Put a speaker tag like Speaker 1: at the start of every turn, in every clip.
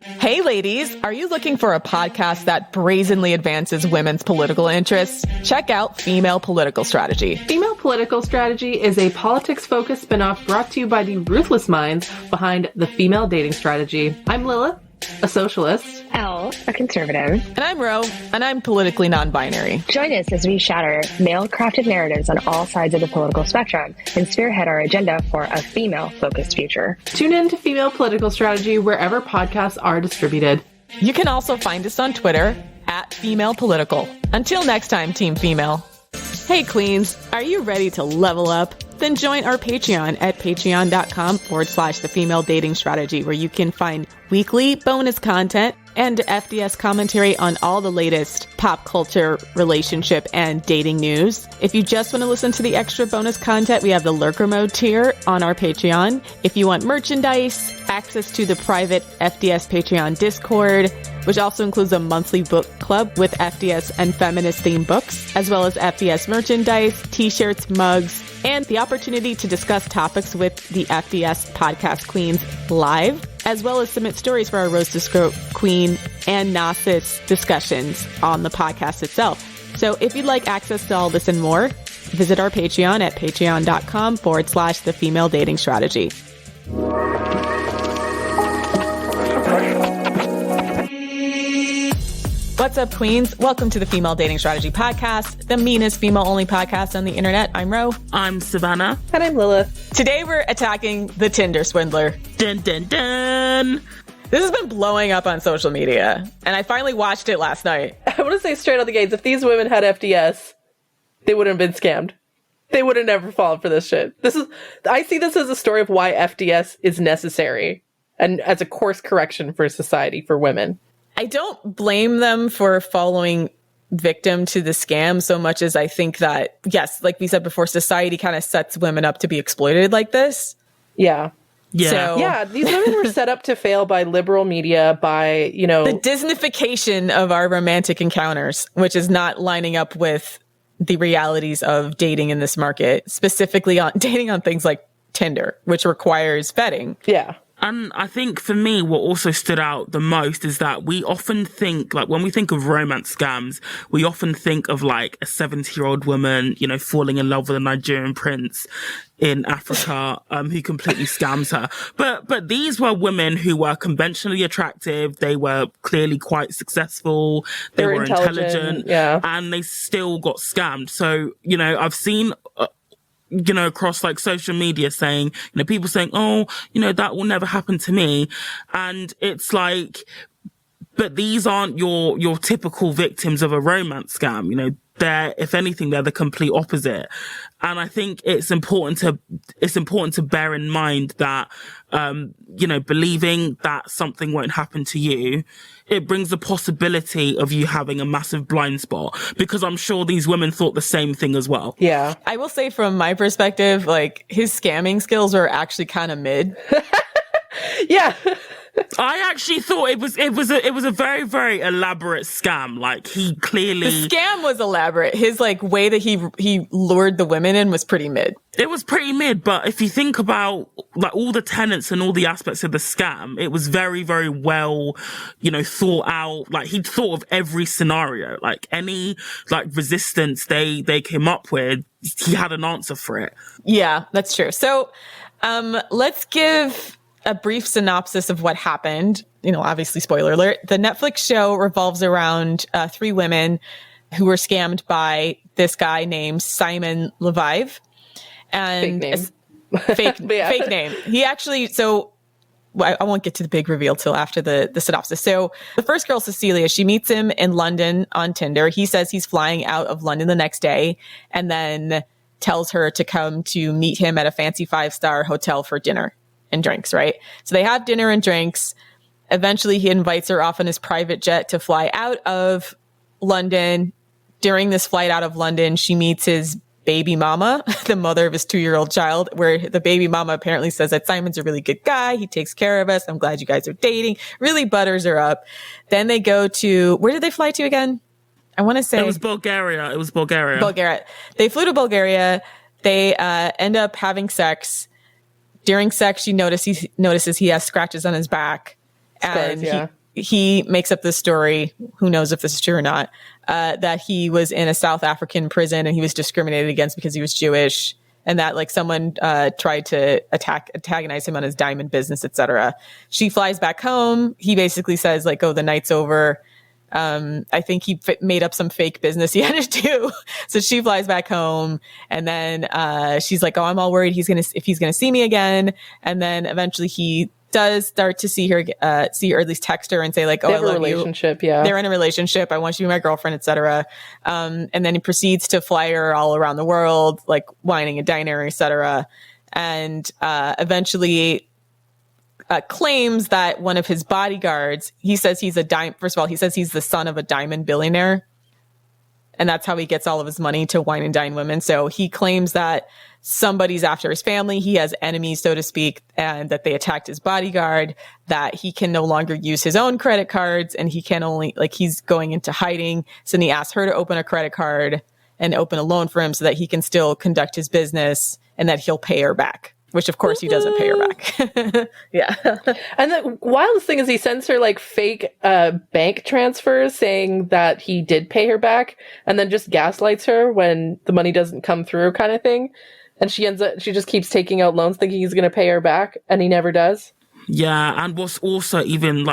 Speaker 1: Hey ladies, are you looking for a podcast that brazenly advances women's political interests? Check out Female Political Strategy.
Speaker 2: Female Political Strategy is a politics-focused spinoff brought to you by the ruthless minds behind the female dating strategy. I'm Lilith, a socialist.
Speaker 3: Elle, a conservative.
Speaker 1: And I'm Ro, and I'm politically non-binary.
Speaker 3: Join us as we shatter male-crafted narratives on all sides of the political spectrum and spearhead our agenda for a female-focused future.
Speaker 2: Tune in to Female Political Strategy wherever podcasts are distributed.
Speaker 1: You can also find us on Twitter @FemalePolitical. Until next time, Team Female. Hey Queens, are you ready to level up? Then join our Patreon at patreon.com/the female dating strategy, where you can find weekly bonus content and FDS commentary on all the latest pop culture, relationship, and dating news. If you just want to listen to the extra bonus content, we have the Lurker Mode tier on our Patreon. If you want merchandise, access to the private FDS Patreon Discord, which also includes a monthly book club with FDS and feminist-themed books, as well as FDS merchandise, t-shirts, mugs, and the opportunity to discuss topics with the FDS podcast queens live, as well as submit stories for our Rose to Scrote Queen and Gnosis discussions on the podcast itself. So if you'd like access to all this and more, visit our Patreon at patreon.com/the female dating strategy. What's up, Queens? Welcome to the Female Dating Strategy Podcast, the meanest female-only podcast on the internet. I'm Ro.
Speaker 4: I'm Savannah.
Speaker 2: And I'm Lilith.
Speaker 1: Today we're attacking the Tinder Swindler.
Speaker 4: Dun, dun, dun.
Speaker 1: This has been blowing up on social media, and I finally watched it last night.
Speaker 2: I want to say straight out the gates, if these women had FDS, they wouldn't have been scammed. They would have never fallen for this shit. I see this as a story of why FDS is necessary, and as a course correction for society for women.
Speaker 1: I don't blame them for following victim to the scam so much as I think that, yes, like we said before, society kind of sets women up to be exploited like this.
Speaker 2: Yeah.
Speaker 4: Yeah.
Speaker 1: So,
Speaker 2: Yeah, these women were set up to fail by liberal media, by,
Speaker 1: the Disneyfication of our romantic encounters, which is not lining up with the realities of dating in this market, specifically on dating on things like Tinder, which requires vetting.
Speaker 2: Yeah.
Speaker 4: And I think for me, what also stood out the most is that we often think, like when we think of romance scams, we often think of like a 70-year-old woman, falling in love with a Nigerian prince in Africa, who completely scams her. But these were women who were conventionally attractive. They were clearly quite successful. They were intelligent.
Speaker 2: Yeah.
Speaker 4: And they still got scammed. So, I've seen, across like social media saying, people saying, oh, that will never happen to me. And it's like, but these aren't your typical victims of a romance scam. They're, if anything, they're the complete opposite. And I think it's important to bear in mind that, believing that something won't happen to you, it brings the possibility of you having a massive blind spot, because I'm sure these women thought the same thing as well.
Speaker 2: Yeah.
Speaker 1: I will say from my perspective, like his scamming skills are actually kind of mid.
Speaker 2: Yeah.
Speaker 4: I actually thought it was a very, very elaborate scam. Like he clearly,
Speaker 1: the scam was elaborate. His like way that he lured the women in was pretty mid.
Speaker 4: It was pretty mid, but if you think about like all the tenets and all the aspects of the scam, it was very, very well, thought out. Like he'd thought of every scenario, like any like resistance they came up with, he had an answer for it.
Speaker 1: Yeah, that's true. So, let's give a brief synopsis of what happened. Obviously, spoiler alert. The Netflix show revolves around 3 women who were scammed by this guy named Simon Levive. And fake name. He actually, I won't get to the big reveal till after the synopsis. So the first girl, Cecilia, she meets him in London on Tinder. He says he's flying out of London the next day and then tells her to come to meet him at a fancy 5-star hotel for dinner and drinks, right? So they have dinner and drinks. Eventually, he invites her off on his private jet to fly out of London. During this flight out of London, she meets his baby mama, the mother of his 2-year-old child, where the baby mama apparently says that Simon's a really good guy. He takes care of us. I'm glad you guys are dating. Really butters her up. Then they go to, where did they fly to again? I want to say
Speaker 4: it was Bulgaria.
Speaker 1: Bulgaria. They flew to Bulgaria. They end up having sex. During sex, she notices he has scratches on his back.
Speaker 2: Scars, yeah.
Speaker 1: He makes up this story, who knows if this is true or not, that he was in a South African prison and he was discriminated against because he was Jewish, and that like someone tried to antagonize him on his diamond business, etc. She flies back home. He basically says like, oh, the night's over. I think he made up some fake business he had to do. So she flies back home, and then she's like, oh, I'm all worried if he's gonna see me again. And then eventually he does start to see her, or at least text her and say like, oh,
Speaker 2: They
Speaker 1: I
Speaker 2: have a
Speaker 1: love
Speaker 2: relationship,
Speaker 1: you.
Speaker 2: yeah.
Speaker 1: They're in a relationship. I want you to be my girlfriend, etc. And then he proceeds to fly her all around the world, like wining a diner, etc. And eventually claims that one of his bodyguards, he says he's first of all, he says he's the son of a diamond billionaire. And that's how he gets all of his money to wine and dine women. So he claims that somebody's after his family. He has enemies, so to speak, and that they attacked his bodyguard, that he can no longer use his own credit cards, and he can only, like, he's going into hiding. So then he asks her to open a credit card and open a loan for him so that he can still conduct his business, and that he'll pay her back. Which, of course, he doesn't pay her back. Yeah.
Speaker 2: And the wildest thing is he sends her like fake bank transfers saying that he did pay her back, and then just gaslights her when the money doesn't come through, kind of thing. And she just keeps taking out loans thinking he's going to pay her back, and he never does.
Speaker 4: Yeah, and what's also even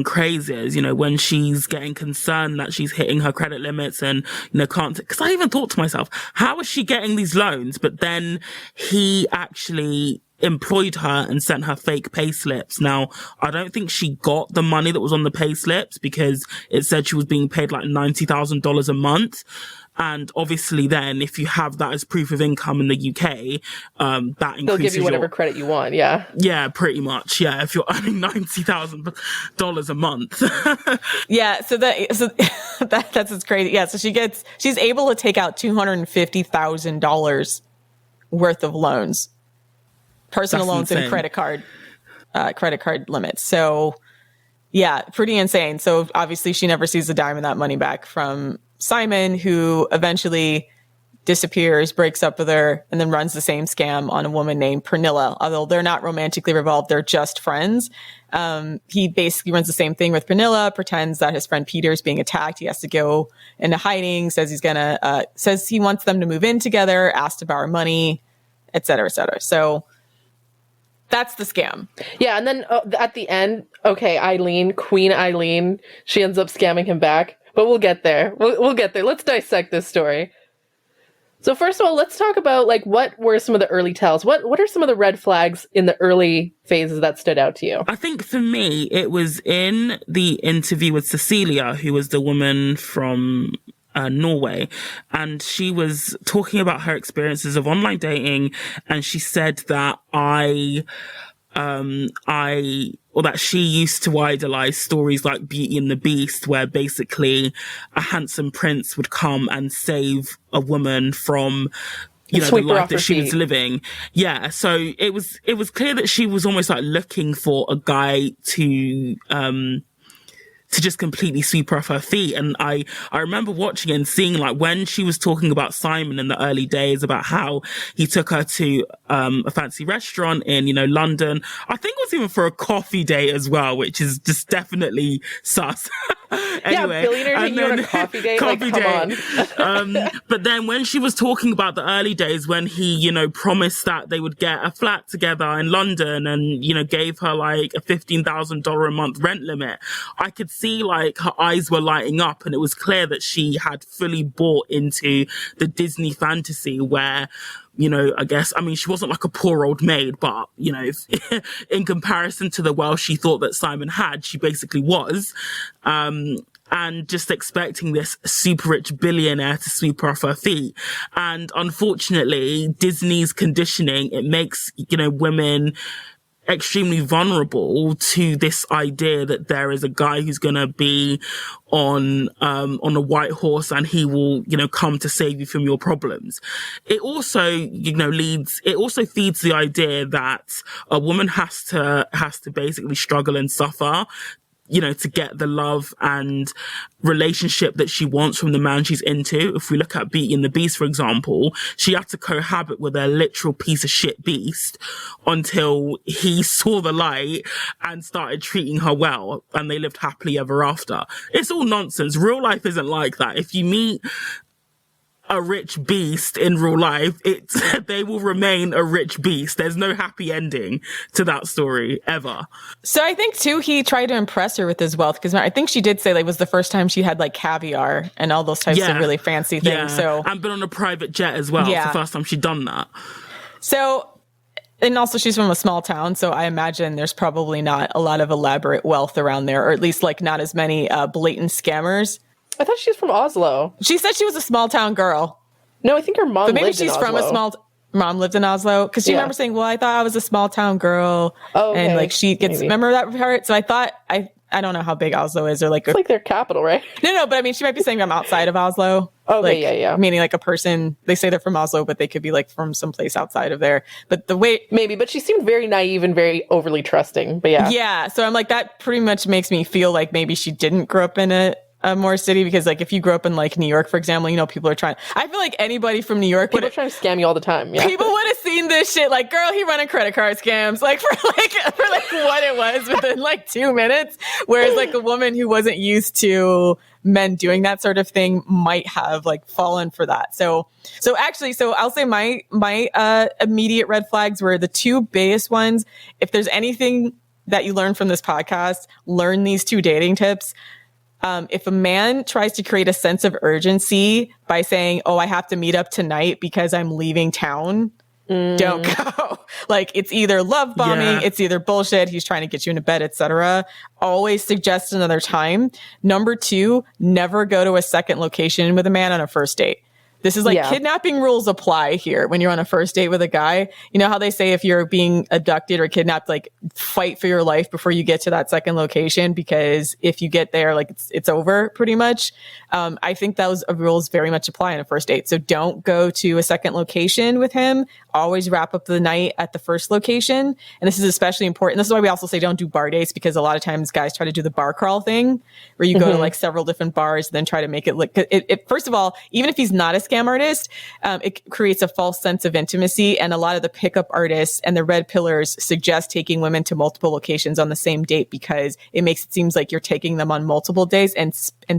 Speaker 4: crazier is, when she's getting concerned that she's hitting her credit limits and, can't, because I even thought to myself, how is she getting these loans? But then he actually employed her and sent her fake pay slips. Now, I don't think she got the money that was on the pay slips because it said she was being paid like $90,000 a month. And obviously then, if you have that as proof of income in the UK, that increases
Speaker 2: They'll give you whatever credit you want, yeah.
Speaker 4: Yeah, pretty much, yeah, if you're earning $90,000 a month.
Speaker 1: Yeah, so that's what's crazy. Yeah, so she's able to take out $250,000 worth of loans. Personal
Speaker 4: That's
Speaker 1: loans
Speaker 4: insane.
Speaker 1: and credit card limits. So, yeah, pretty insane. So obviously she never sees a dime of that money back from Simon, who eventually disappears, breaks up with her, and then runs the same scam on a woman named Pernilla. Although they're not romantically involved, they're just friends. He basically runs the same thing with Pernilla, pretends that his friend Peter is being attacked. He has to go into hiding, says says he wants them to move in together, asks to borrow money, et cetera, et cetera. So that's the scam.
Speaker 2: Yeah, and then at the end, okay, Queen Eileen, she ends up scamming him back. But we'll get there. We'll get there. Let's dissect this story. So first of all, let's talk about like what were some of the early tells. What are some of the red flags in the early phases that stood out to you?
Speaker 4: I think for me, it was in the interview with Cecilia, who was the woman from Norway, and she was talking about her experiences of online dating, and she said that that she used to idolize stories like Beauty and the Beast, where basically a handsome prince would come and save a woman from, the life that she was living. Yeah. So it was clear that she was almost like looking for a guy to just completely sweep her off her feet. And I remember watching it and seeing like when she was talking about Simon in the early days about how he took her to a fancy restaurant in, London. I think it was even for a coffee date as well, which is just definitely sus. Anyway,
Speaker 2: yeah, billionaire taking you on a coffee date? Come on.
Speaker 4: But then when she was talking about the early days when he, promised that they would get a flat together in London and, gave her like a $15,000 a month rent limit, I could see like her eyes were lighting up, and it was clear that she had fully bought into the Disney fantasy where, she wasn't like a poor old maid, but, in comparison to the wealth she thought that Simon had, she basically was. And just expecting this super rich billionaire to sweep her off her feet. And unfortunately, Disney's conditioning, it makes, women extremely vulnerable to this idea that there is a guy who's going to be on a white horse and he will, come to save you from your problems. It also, it also feeds the idea that a woman has to basically struggle and suffer, to get the love and relationship that she wants from the man she's into. If we look at Beauty and the Beast, for example, she had to cohabit with a literal piece of shit beast until he saw the light and started treating her well, and they lived happily ever after. It's all nonsense. Real life isn't like that. If you meet a rich beast in real life, they will remain a rich beast. There's no happy ending to that story ever.
Speaker 1: So I think too, he tried to impress her with his wealth, because I think she did say like it was the first time she had like caviar and all those types of really fancy things. So
Speaker 4: and been on a private jet as well. It's the first time she'd done that.
Speaker 1: So, and also she's from a small town, so I imagine there's probably not a lot of elaborate wealth around there, or at least like not as many blatant scammers.
Speaker 2: I thought she's from Oslo.
Speaker 1: She said she was a small town girl.
Speaker 2: No, I think her mom lived in Oslo.
Speaker 1: But maybe she's from a small... Mom lived in Oslo? Because she remember saying, well, I thought I was a small town girl. Oh, okay. And like she gets... Maybe. Remember that part? So I thought... I don't know how big Oslo is, or like...
Speaker 2: It's like their capital, right?
Speaker 1: No, but I mean, she might be saying I'm outside of Oslo.
Speaker 2: Okay,
Speaker 1: like,
Speaker 2: yeah.
Speaker 1: Meaning like a person... They say they're from Oslo, but they could be like from someplace outside of there. But the way...
Speaker 2: Maybe, but she seemed very naive and very overly trusting. But yeah.
Speaker 1: Yeah, so I'm like, that pretty much makes me feel like maybe she didn't grow up in a more city, because like if you grew up in like New York, for example, people are trying... I feel like anybody from New York...
Speaker 2: People are trying to scam you all the time, yeah.
Speaker 1: People would have seen this shit, like, girl, he running credit card scams, like for what it was within like 2 minutes. Whereas like a woman who wasn't used to men doing that sort of thing might have like fallen for that. So I'll say my immediate red flags were the two biggest ones. If there's anything that you learn from this podcast, learn these two dating tips. If a man tries to create a sense of urgency by saying, oh, I have to meet up tonight because I'm leaving town, don't go. Like, it's either love bombing, it's either bullshit, he's trying to get you into bed, etc. Always suggest another time. Number 2, never go to a second location with a man on a first date. This is like kidnapping rules apply here when you're on a first date with a guy. You know how they say if you're being abducted or kidnapped, like fight for your life before you get to that second location, because if you get there, like it's over pretty much. I think those rules very much apply on a first date. So don't go to a second location with him. Always wrap up the night at the first location. And this is especially important. This is why we also say don't do bar dates, because a lot of times guys try to do the bar crawl thing where you go to like several different bars and then try to make it look... First of all, even if he's not a scam artist, it creates a false sense of intimacy. And a lot of the pickup artists and the red pillars suggest taking women to multiple locations on the same date, because it makes it seems like you're taking them on multiple days and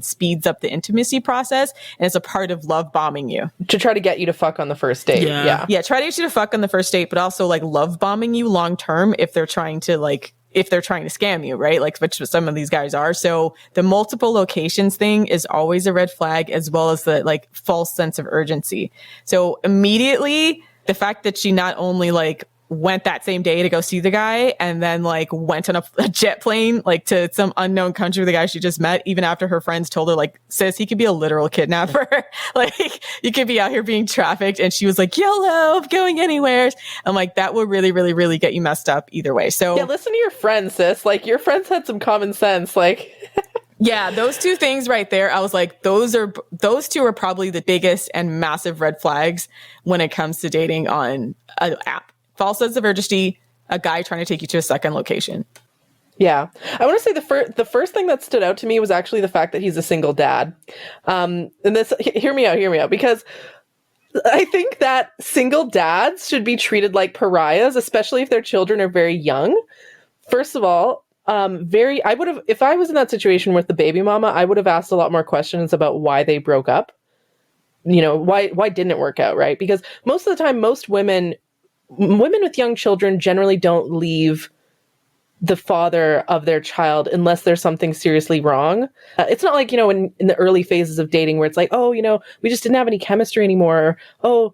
Speaker 1: speeds up the intimacy process. And it's a part of love bombing you.
Speaker 2: To try to get you to fuck on the first date.
Speaker 1: Yeah. Try to get you to fuck on the first date, but also like love bombing you long term if they're trying to scam you, right? Like, which some of these guys are. So the multiple locations thing is always a red flag, as well as the like false sense of urgency. So immediately, the fact that she not only like went that same day to go see the guy and then like went on a jet plane like to some unknown country with the guy she just met, even after her friends told her like, sis, he could be a literal kidnapper. Like, you could be out here being trafficked. And she was like, YOLO, I'm going anywhere. I'm like, that will really, really, really get you messed up either way. So
Speaker 2: yeah, listen to your friends, sis. Like, your friends had some common sense. Like,
Speaker 1: yeah, those two things right there. I was like, those two are probably the biggest and massive red flags when it comes to dating on an app. False sense of urgency, a guy trying to take you to a second location.
Speaker 2: Yeah. I want to say the first thing that stood out to me was actually the fact that he's a single dad. And this, hear me out, because I think that single dads should be treated like pariahs, especially if their children are very young. First of all, if I was in that situation with the baby mama, I would have asked a lot more questions about why they broke up. Why didn't it work out, right? Because most of the time, most women with young children generally don't leave the father of their child unless there's something seriously wrong. It's not like, in the early phases of dating where it's like, oh, we just didn't have any chemistry anymore. Or, oh,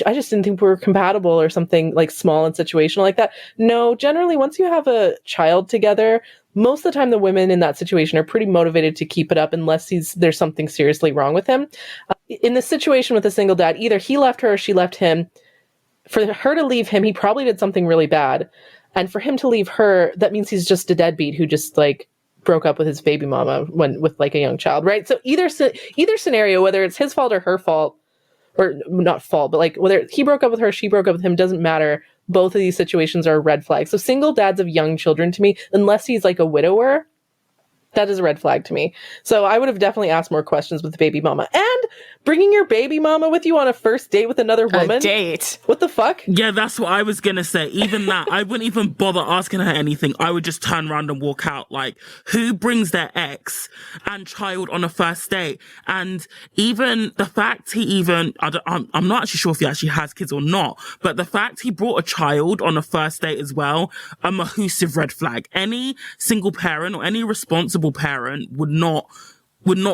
Speaker 2: I just didn't think we were compatible, or something like small and situational like that. No, generally, once you have a child together, most of the time the women in that situation are pretty motivated to keep it up unless there's something seriously wrong with him. In the situation with a single dad, either he left her or she left him. For her to leave him, he probably did something really bad. And for him to leave her, that means he's just a deadbeat who just like broke up with his baby mama with like a young child, right? So either scenario, whether it's his fault or her fault, or not fault, but like whether he broke up with her, she broke up with him, doesn't matter. Both of these situations are red flags. So single dads of young children, to me, unless he's like a widower, That is a red flag to me. So I would have definitely asked more questions with the baby mama. And bringing your baby mama with you on a first date with another woman?
Speaker 1: A date.
Speaker 2: What the fuck?
Speaker 4: Yeah, that's what I was gonna say. Even that, I wouldn't even bother asking her anything. I would just turn around and walk out. Like, who brings their ex and child on a first date? And even the fact I'm not actually sure if he actually has kids or not, but the fact he brought a child on a first date as well, a massive red flag. Any single parent or any responsible parent would not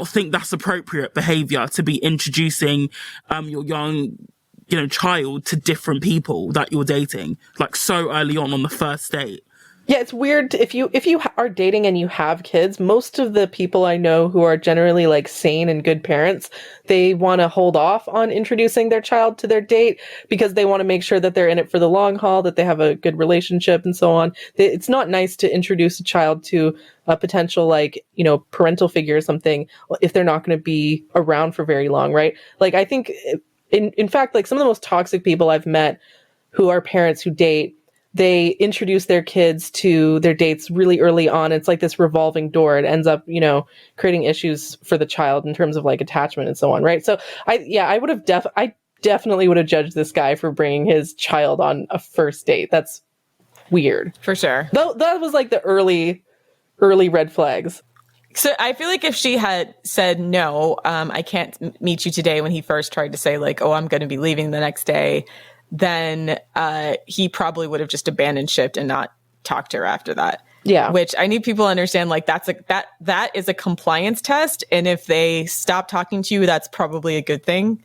Speaker 4: think that's appropriate behavior to be introducing your young child to different people that you're dating, like so early on the first date.
Speaker 2: Yeah, it's weird. If you are dating and you have kids, most of the people I know who are generally like sane and good parents, they want to hold off on introducing their child to their date because they want to make sure that they're in it for the long haul, that they have a good relationship and so on. It's not nice to introduce a child to a potential parental figure or something if they're not going to be around for very long, right? Like, I think in fact, like some of the most toxic people I've met who are parents who date, they introduce their kids to their dates really early on. It's like this revolving door. It ends up, creating issues for the child in terms of like attachment and so on, right? So I definitely would have judged this guy for bringing his child on a first date. That's weird.
Speaker 1: For sure.
Speaker 2: Though that was like the early red flags.
Speaker 1: So I feel like if she had said, no, I can't meet you today, when he first tried to say like, oh, I'm going to be leaving the next day, then he probably would have just abandoned ship and not talked to her after that.
Speaker 2: Yeah. Which
Speaker 1: I need people to understand, like, that is a compliance test. And if they stop talking to you, that's probably a good thing.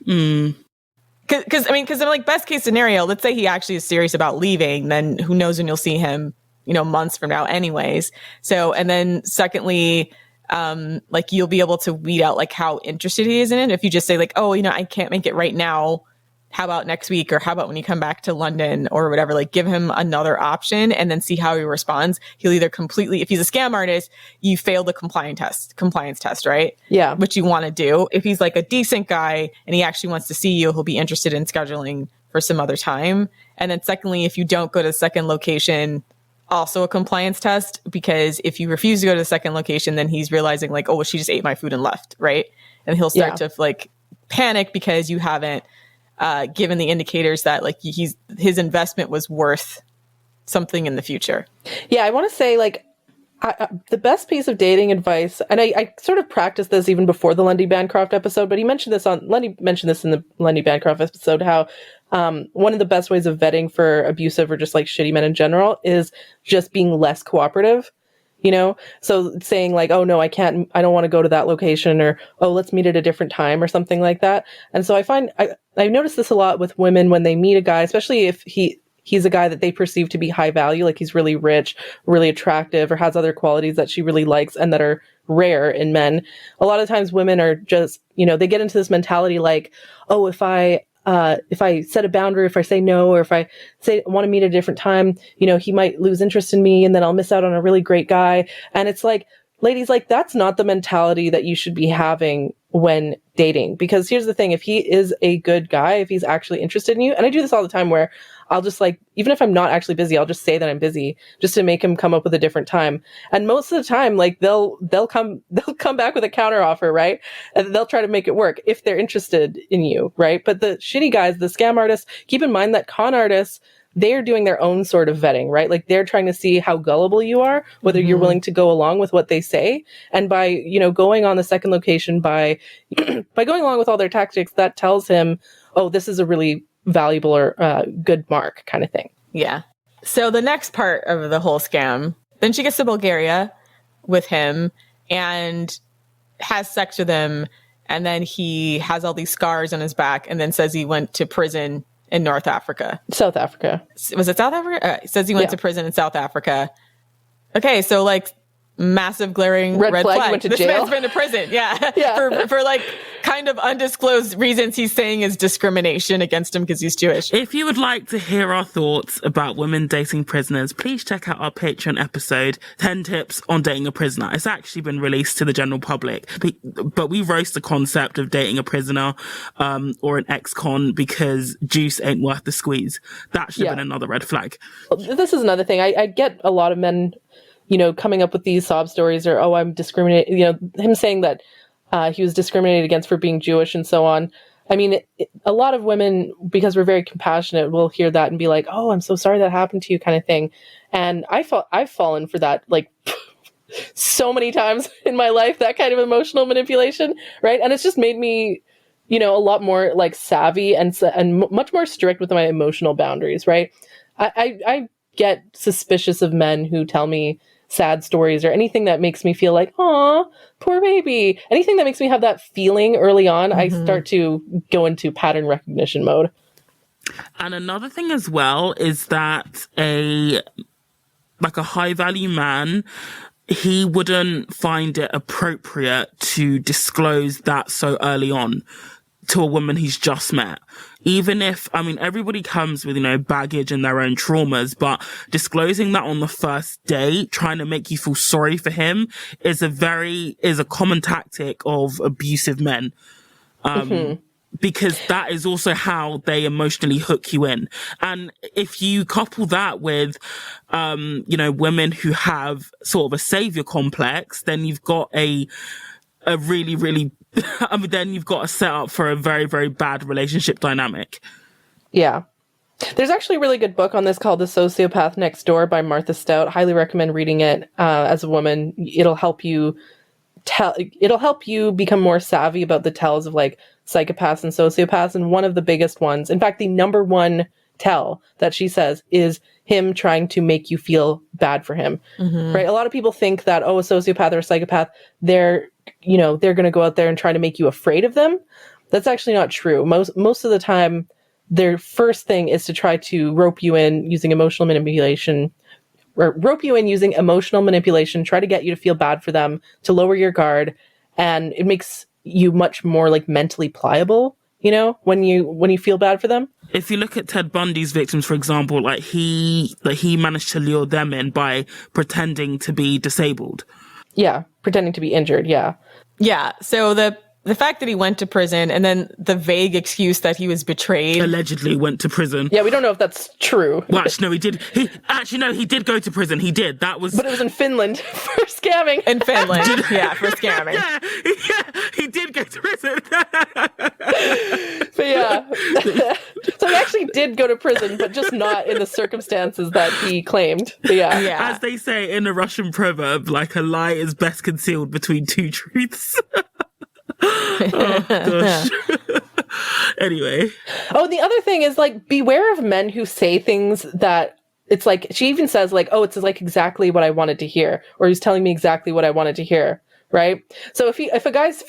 Speaker 1: Because I'm like, best case scenario, let's say he actually is serious about leaving, then who knows when you'll see him, months from now anyways. So, and then secondly, like, you'll be able to weed out like how interested he is in it. If you just say like, oh, I can't make it right now, how about next week? Or how about when you come back to London or whatever, like give him another option and then see how he responds. He'll either completely, if he's a scam artist, you fail the compliance test, right?
Speaker 2: Yeah.
Speaker 1: Which you want to do. If he's like a decent guy and he actually wants to see you, he'll be interested in scheduling for some other time. And then secondly, if you don't go to the second location, also a compliance test, because if you refuse to go to the second location, then he's realizing like, oh, well, she just ate my food and left, right? And he'll start to like panic because you haven't given the indicators that like his investment was worth something in the future. Yeah,
Speaker 2: I want to say like the best piece of dating advice, and I sort of practiced this even before the Lundy Bancroft episode, but Lundy mentioned this in the Lundy Bancroft episode, how one of the best ways of vetting for abusive or just like shitty men in general is just being less cooperative. So saying like, oh no, I don't want to go to that location, or, oh, let's meet at a different time or something like that. And so I find I notice this a lot with women when they meet a guy, especially if he's a guy that they perceive to be high value, like he's really rich, really attractive, or has other qualities that she really likes and that are rare in men. A lot of times women are just, they get into this mentality like, oh, if I set a boundary, if I say no, or if I say I want to meet at a different time, he might lose interest in me and then I'll miss out on a really great guy. And it's like, ladies, like, that's not the mentality that you should be having when dating. Because here's the thing, if he is a good guy, if he's actually interested in you, and I do this all the time where I'll just like, even if I'm not actually busy, I'll just say that I'm busy just to make him come up with a different time. And most of the time, like they'll come back with a counter offer, right? And they'll try to make it work if they're interested in you, right? But the shitty guys, the scam artists, keep in mind that con artists, they're doing their own sort of vetting, right? Like they're trying to see how gullible you are, whether you're willing to go along with what they say. And by, going on the second location, by going along with all their tactics, that tells him, oh, this is a really valuable or good mark kind of thing.
Speaker 1: Yeah. So the next part of the whole scam, then she gets to Bulgaria with him and has sex with him. And then he has all these scars on his back and then says he went to prison in North Africa.
Speaker 2: South Africa.
Speaker 1: Was it South Africa? He says he went to prison in South Africa. Okay, so like massive glaring red flag.
Speaker 2: Went to
Speaker 1: this
Speaker 2: jail.
Speaker 1: man's been to prison. Yeah. For like kind of undisclosed reasons he's saying is discrimination against him because he's Jewish.
Speaker 4: If you would like to hear our thoughts about women dating prisoners, please check out our Patreon episode, 10 Tips on Dating a Prisoner. It's actually been released to the general public, but we roast the concept of dating a prisoner or an ex-con because juice ain't worth the squeeze. That should have been another red flag.
Speaker 2: This is another thing. I get a lot of men coming up with these sob stories or, oh, I'm discriminated, him saying that he was discriminated against for being Jewish and so on. I mean, a lot of women, because we're very compassionate, will hear that and be like, oh, I'm so sorry that happened to you, kind of thing. And I've fallen for that, like, so many times in my life, that kind of emotional manipulation, right? And it's just made me, a lot more like savvy and much more strict with my emotional boundaries, right? I get suspicious of men who tell me sad stories or anything that makes me feel like, aw, poor baby. Anything that makes me have that feeling early on, I start to go into pattern recognition mode.
Speaker 4: And another thing as well is that a high value man, he wouldn't find it appropriate to disclose that so early on to a woman he's just met. Even if, everybody comes with, baggage and their own traumas, but disclosing that on the first date, trying to make you feel sorry for him is a common tactic of abusive men. Because that is also how they emotionally hook you in. And if you couple that with, women who have sort of a savior complex, then you've got a really, really, then you've got a set up for a very, very bad relationship dynamic.
Speaker 2: Yeah. There's actually a really good book on this called The Sociopath Next Door by Martha Stout. Highly recommend reading it as a woman. It'll help you become more savvy about the tells of like psychopaths and sociopaths. And one of the biggest ones, in fact, the number one tell that she says is him trying to make you feel bad for him, right? A lot of people think that, oh, a sociopath or a psychopath, they're going to go out there and try to make you afraid of them. That's actually not true. Most of the time, their first thing is to try to rope you in using emotional manipulation, try to get you to feel bad for them, to lower your guard. And it makes you much more like mentally pliable, when you feel bad for them.
Speaker 4: If you look at Ted Bundy's victims, for example, he managed to lure them in by pretending to be disabled.
Speaker 2: Yeah, pretending to be injured, yeah.
Speaker 1: Yeah, so the fact that he went to prison and then the vague excuse that he was betrayed.
Speaker 4: Allegedly went to prison.
Speaker 2: Yeah, we don't know if that's true.
Speaker 4: Well, actually, no, he did. He did go to prison. He did. That was...
Speaker 2: But it was in Finland for scamming.
Speaker 1: In Finland, yeah, for scamming.
Speaker 4: Yeah, he did go to prison.
Speaker 2: But yeah. So he actually did go to prison, but just not in the circumstances that he claimed. But yeah.
Speaker 4: As they say in a Russian proverb, like a lie is best concealed between two truths. Oh, gosh. Anyway.
Speaker 2: Oh, the other thing is, like, beware of men who say things that it's like, she even says, like, oh, it's like exactly what I wanted to hear, or he's telling me exactly what I wanted to hear, right? So if a guy's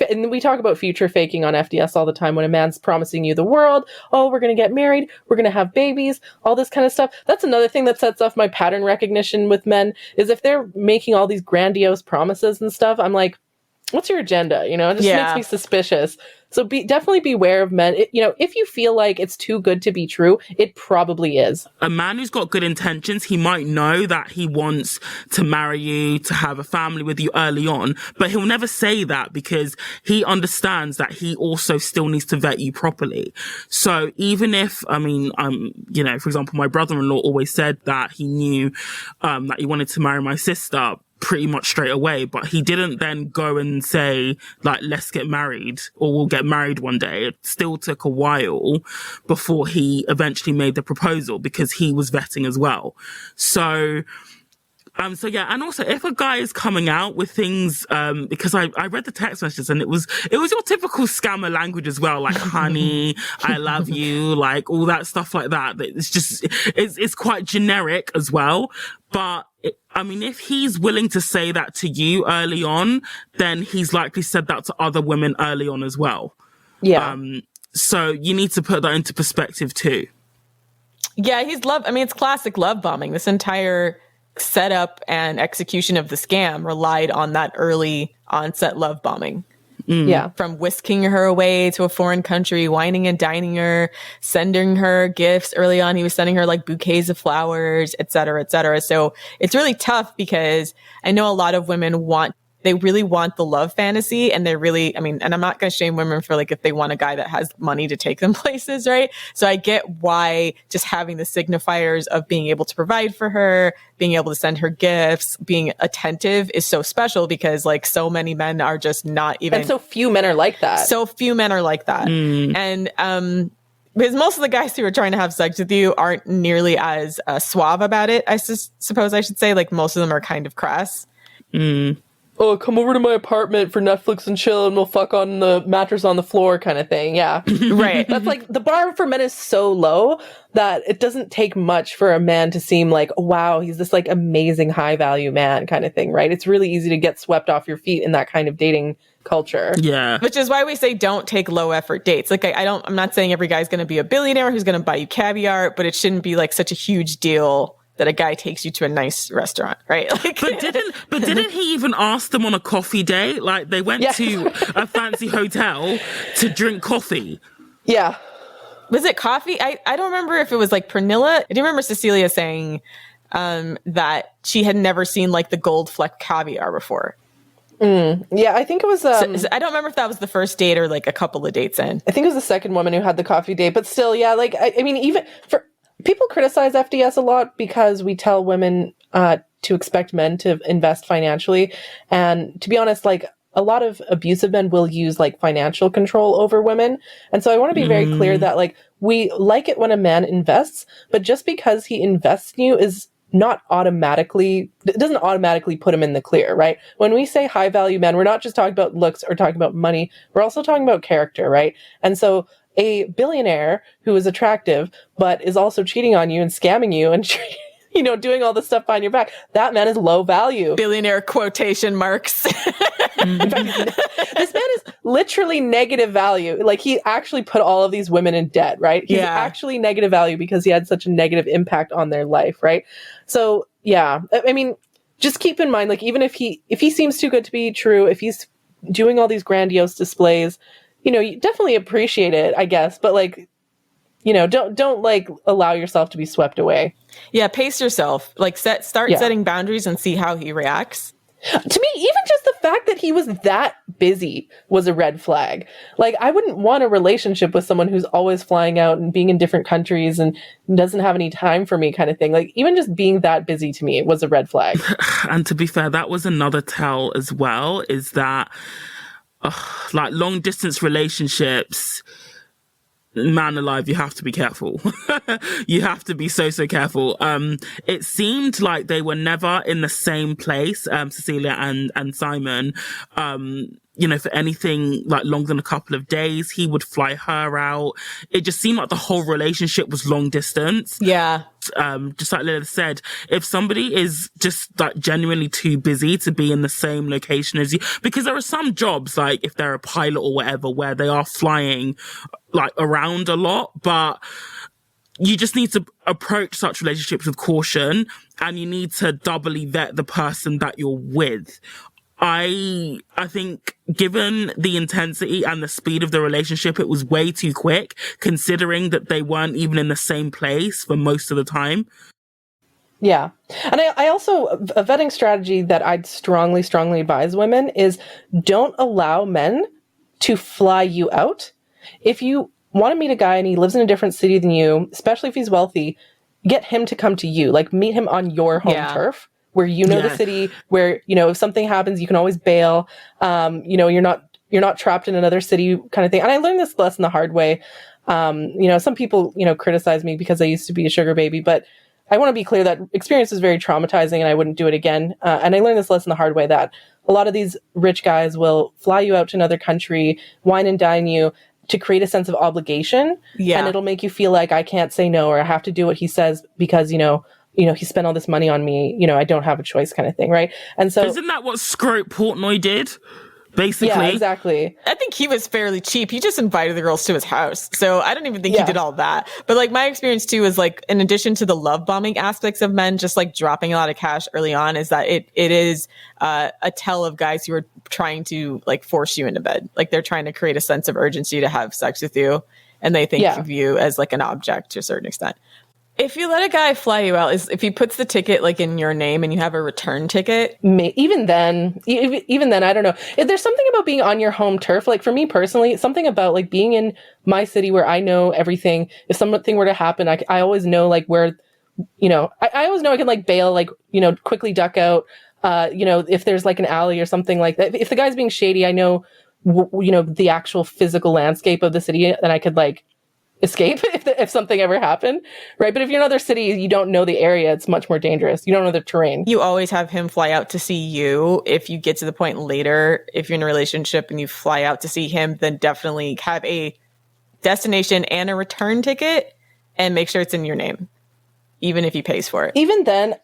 Speaker 2: and we talk about future faking on FDS all the time, when a man's promising you the world, oh, we're going to get married, we're going to have babies, all this kind of stuff. That's another thing that sets off my pattern recognition with men, is if they're making all these grandiose promises and stuff, I'm like, what's your agenda? It just makes me suspicious. So definitely beware of men. If you feel like it's too good to be true, it probably is.
Speaker 4: A man who's got good intentions, he might know that he wants to marry you, to have a family with you early on, but he'll never say that because he understands that he also still needs to vet you properly. So even if, for example, my brother-in-law always said that he knew that he wanted to marry my sister pretty much straight away, but he didn't then go and say, like, let's get married or we'll get married one day. It still took a while before he eventually made the proposal because he was vetting as well. So yeah, and also if a guy is coming out with things, because I read the text messages and it was your typical scammer language as well, like honey, I love you, like all that stuff like that. It's quite generic as well. But if he's willing to say that to you early on, then he's likely said that to other women early on as well.
Speaker 2: Yeah.
Speaker 4: So you need to put that into perspective too.
Speaker 1: Yeah, it's classic love bombing. This entire setup and execution of the scam relied on that early onset love bombing.
Speaker 2: Yeah.
Speaker 1: From whisking her away to a foreign country, wining and dining her, sending her gifts. Early on, he was sending her like bouquets of flowers, et cetera, et cetera. So it's really tough because I know a lot of women want they really want the love fantasy, and they're really, I mean, and I'm not going to shame women for like if they want a guy that has money to take them places, right? So I get why just having the signifiers of being able to provide for her, being able to send her gifts, being attentive is so special, because like so many men are just not even,
Speaker 2: and so few men are like that.
Speaker 1: so few men are like that. And because most of the guys who are trying to have sex with you aren't nearly as suave about it, I suppose I should say. Like most of them are kind of crass.
Speaker 2: Oh, come over to my apartment for Netflix and chill, and we'll fuck on the mattress on the floor kind of thing. Yeah.
Speaker 1: Right.
Speaker 2: That's like, the bar for men is so low that it doesn't take much for a man to seem like, oh, wow, he's this like amazing high value man kind of thing, right? It's really easy to get swept off your feet in that kind of dating culture.
Speaker 4: Yeah.
Speaker 1: Which is why we say don't take low effort dates. Like I'm not saying every guy's going to be a billionaire who's going to buy you caviar, but it shouldn't be like such a huge deal that a guy takes you to a nice restaurant, right? Like,
Speaker 4: but didn't he even ask them on a coffee date? Like they went to a fancy hotel to drink coffee.
Speaker 2: Yeah.
Speaker 1: Was it coffee? I don't remember if it was like Pernilla. I do remember Cecilia saying that she had never seen like the gold fleck caviar before.
Speaker 2: Yeah, I think it was...
Speaker 1: So I don't remember if that was the first date or like a couple of dates in.
Speaker 2: I think it was the second woman who had the coffee date, but still, yeah, like, I mean, even for... People criticize FDS a lot because we tell women to expect men to invest financially. And to be honest, like, a lot of abusive men will use like financial control over women. And so I want to be very clear that like, we like it when a man invests, but just because he invests in you is not automatically, it doesn't automatically put him in the clear, right? When we say high value men, we're not just talking about looks or talking about money. We're also talking about character, right? And so a billionaire who is attractive, but is also cheating on you and scamming you and, you know, doing all this stuff behind your back, that man is low value.
Speaker 1: Billionaire quotation marks.
Speaker 2: In fact, this man is literally negative value. Like, he actually put all of these women in debt, right? He's actually negative value because he had such a negative impact on their life, right? So, yeah. I mean, just keep in mind, like, even if he seems too good to be true, if he's doing all these grandiose displays, you know, you definitely appreciate it, I guess, but like, you know, don't like allow yourself to be swept away.
Speaker 1: Yeah, pace yourself. Like start setting boundaries and see how he reacts.
Speaker 2: To me, even just the fact that he was that busy was a red flag. Like, I wouldn't want a relationship with someone who's always flying out and being in different countries and doesn't have any time for me kind of thing. Like, even just being that busy to me was a red flag.
Speaker 4: And to be fair, that was another tell as well, is that like long distance relationships, man alive, you have to be careful. You have to be so careful. It seemed like they were never in the same place, Cecilia and Simon. You know, for anything like longer than a couple of days, he would fly her out. It just seemed like the whole relationship was long distance.
Speaker 1: Yeah.
Speaker 4: Just like Lila said, if somebody is just like genuinely too busy to be in the same location as you, because there are some jobs, like if they're a pilot or whatever, where they are flying like around a lot, but you just need to approach such relationships with caution, and you need to doubly vet the person that you're with. I think given the intensity and the speed of the relationship, it was way too quick, considering that they weren't even in the same place for most of the time.
Speaker 2: Yeah. And I also, a vetting strategy that I'd strongly advise women is don't allow men to fly you out. If you want to meet a guy and he lives in a different city than you, especially if he's wealthy, get him to come to you. Like, meet him on your home turf, where you know the city, where, you know, if something happens, you can always bail. You know, you're not trapped in another city kind of thing. And I learned this lesson the hard way. You know, some people, you know, criticize me because I used to be a sugar baby, but I want to be clear that experience is very traumatizing and I wouldn't do it again. And I learned this lesson the hard way, that a lot of these rich guys will fly you out to another country, wine and dine you, to create a sense of obligation. Yeah. And it'll make you feel like I can't say no, or I have to do what he says because, you know, he spent all this money on me, you know, I don't have a choice kind of thing, right? And so...
Speaker 4: Isn't that what Scrope Portnoy did? Basically.
Speaker 2: Yeah, exactly.
Speaker 1: I think he was fairly cheap. He just invited the girls to his house. So I don't even think he did all that. But like, my experience too is like, in addition to the love bombing aspects of men just like dropping a lot of cash early on, is that it is a tell of guys who are trying to like force you into bed. Like, they're trying to create a sense of urgency to have sex with you. And they think of you as like an object to a certain extent. If you let a guy fly you out, if he puts the ticket like in your name and you have a return ticket,
Speaker 2: even then, I don't know. If there's something about being on your home turf, like for me personally, something about like being in my city where I know everything. If something were to happen, I always know like where, I always know I can like bail, like, quickly duck out. If there's like an alley or something like that. If the guy's being shady, I know, the actual physical landscape of the city, and I could like escape if something ever happened, right? But if you're in another city, you don't know the area, it's much more dangerous. You don't know the terrain.
Speaker 1: You always have him fly out to see you. If you get to the point later, if you're in a relationship and you fly out to see him, then definitely have a destination and a return ticket and make sure it's in your name, even if he pays for it.
Speaker 2: Even then,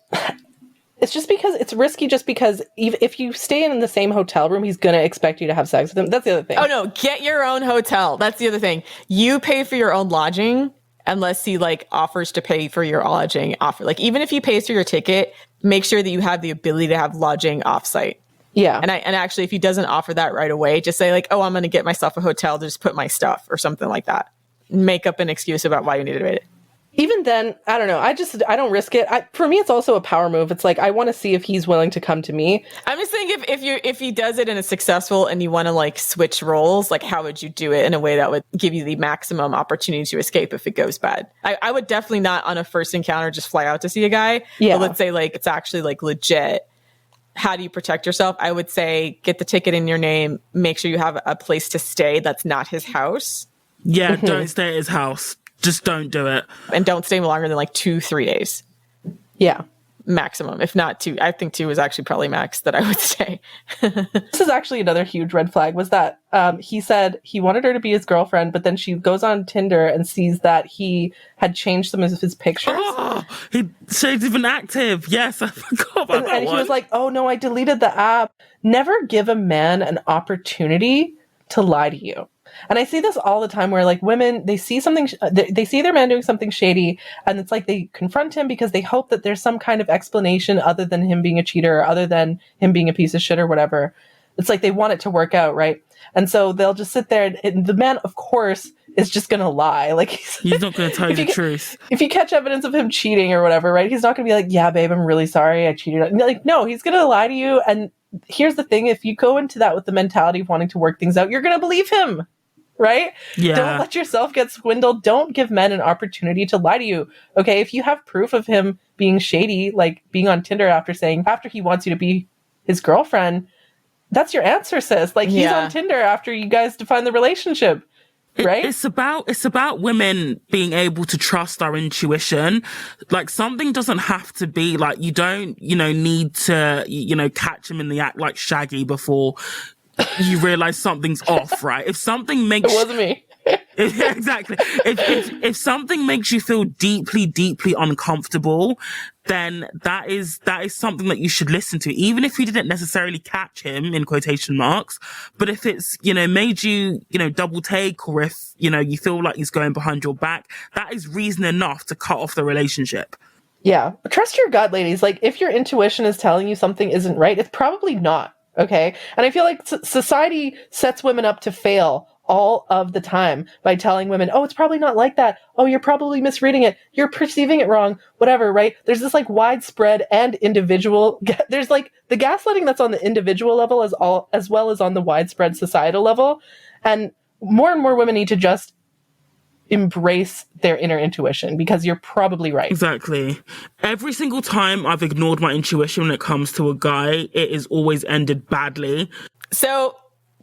Speaker 2: it's just because it's risky, just because if you stay in the same hotel room, he's going to expect you to have sex with him. That's the other thing.
Speaker 1: Oh, no. Get your own hotel. That's the other thing. You pay for your own lodging unless he like offers to pay for your lodging. Like even if he pays for your ticket, make sure that you have the ability to have lodging offsite.
Speaker 2: Yeah.
Speaker 1: And actually, if he doesn't offer that right away, just say like, oh, I'm going to get myself a hotel to just put my stuff or something like that. Make up an excuse about why you need to rate it.
Speaker 2: Even then, I don't know. I don't risk it. For me, it's also a power move. It's like, I want to see if he's willing to come to me.
Speaker 1: I'm just thinking if he does it and it's successful and you want to like switch roles, like how would you do it in a way that would give you the maximum opportunity to escape if it goes bad? I would definitely not on a first encounter just fly out to see a guy.
Speaker 2: Yeah.
Speaker 1: But let's say like it's actually like legit. How do you protect yourself? I would say get the ticket in your name. Make sure you have a place to stay that's not his house.
Speaker 4: Yeah, don't stay at his house. Just don't do it.
Speaker 1: And don't stay longer than like 2-3 days.
Speaker 2: Yeah.
Speaker 1: Maximum. If not 2. I think 2 is actually probably max that I would say.
Speaker 2: This is actually another huge red flag, was that he said he wanted her to be his girlfriend, but then she goes on Tinder and sees that he had changed some of his pictures.
Speaker 4: Oh, she's even active. Yes, I forgot about that
Speaker 2: and
Speaker 4: one.
Speaker 2: he was like, oh no, I deleted the app. Never give a man an opportunity to lie to you. And I see this all the time where like women, they see something, they see their man doing something shady, and it's like they confront him because they hope that there's some kind of explanation other than him being a cheater, or other than him being a piece of shit or whatever. It's like they want it to work out, right? And so they'll just sit there, and the man, of course, is just going to lie. Like
Speaker 4: he's not going to tell you the truth.
Speaker 2: If you catch evidence of him cheating or whatever, right? He's not going to be like, yeah, babe, I'm really sorry, I cheated. Like, no, he's going to lie to you. And here's the thing. If you go into that with the mentality of wanting to work things out, you're going to believe him. Right?
Speaker 4: Yeah.
Speaker 2: Don't let yourself get swindled. Don't give men an opportunity to lie to you. Okay? If you have proof of him being shady, like being on Tinder after he wants you to be his girlfriend, that's your answer, sis. Like he's on Tinder after you guys define the relationship. Right?
Speaker 4: It's about women being able to trust our intuition. Like something doesn't have to be like, you don't, need to, catch him in the act like Shaggy before you realize something's off, right? If something makes
Speaker 2: it wasn't me.
Speaker 4: Exactly. If something makes you feel deeply, deeply uncomfortable, then that is something that you should listen to, even if you didn't necessarily catch him in quotation marks. But if it's, made you, double take, or if, you feel like he's going behind your back, that is reason enough to cut off the relationship.
Speaker 2: Yeah. Trust your gut, ladies. Like if your intuition is telling you something isn't right, it's probably not. Okay. And I feel like society sets women up to fail all of the time by telling women, oh, it's probably not like that. Oh, you're probably misreading it. You're perceiving it wrong. Whatever, right? There's this like widespread and individual. There's like the gaslighting that's on the individual level as well as on the widespread societal level. And more women need to just embrace their inner intuition, because you're probably right.
Speaker 4: Exactly. Every single time I've ignored my intuition when it comes to a guy, it has always ended badly.
Speaker 1: So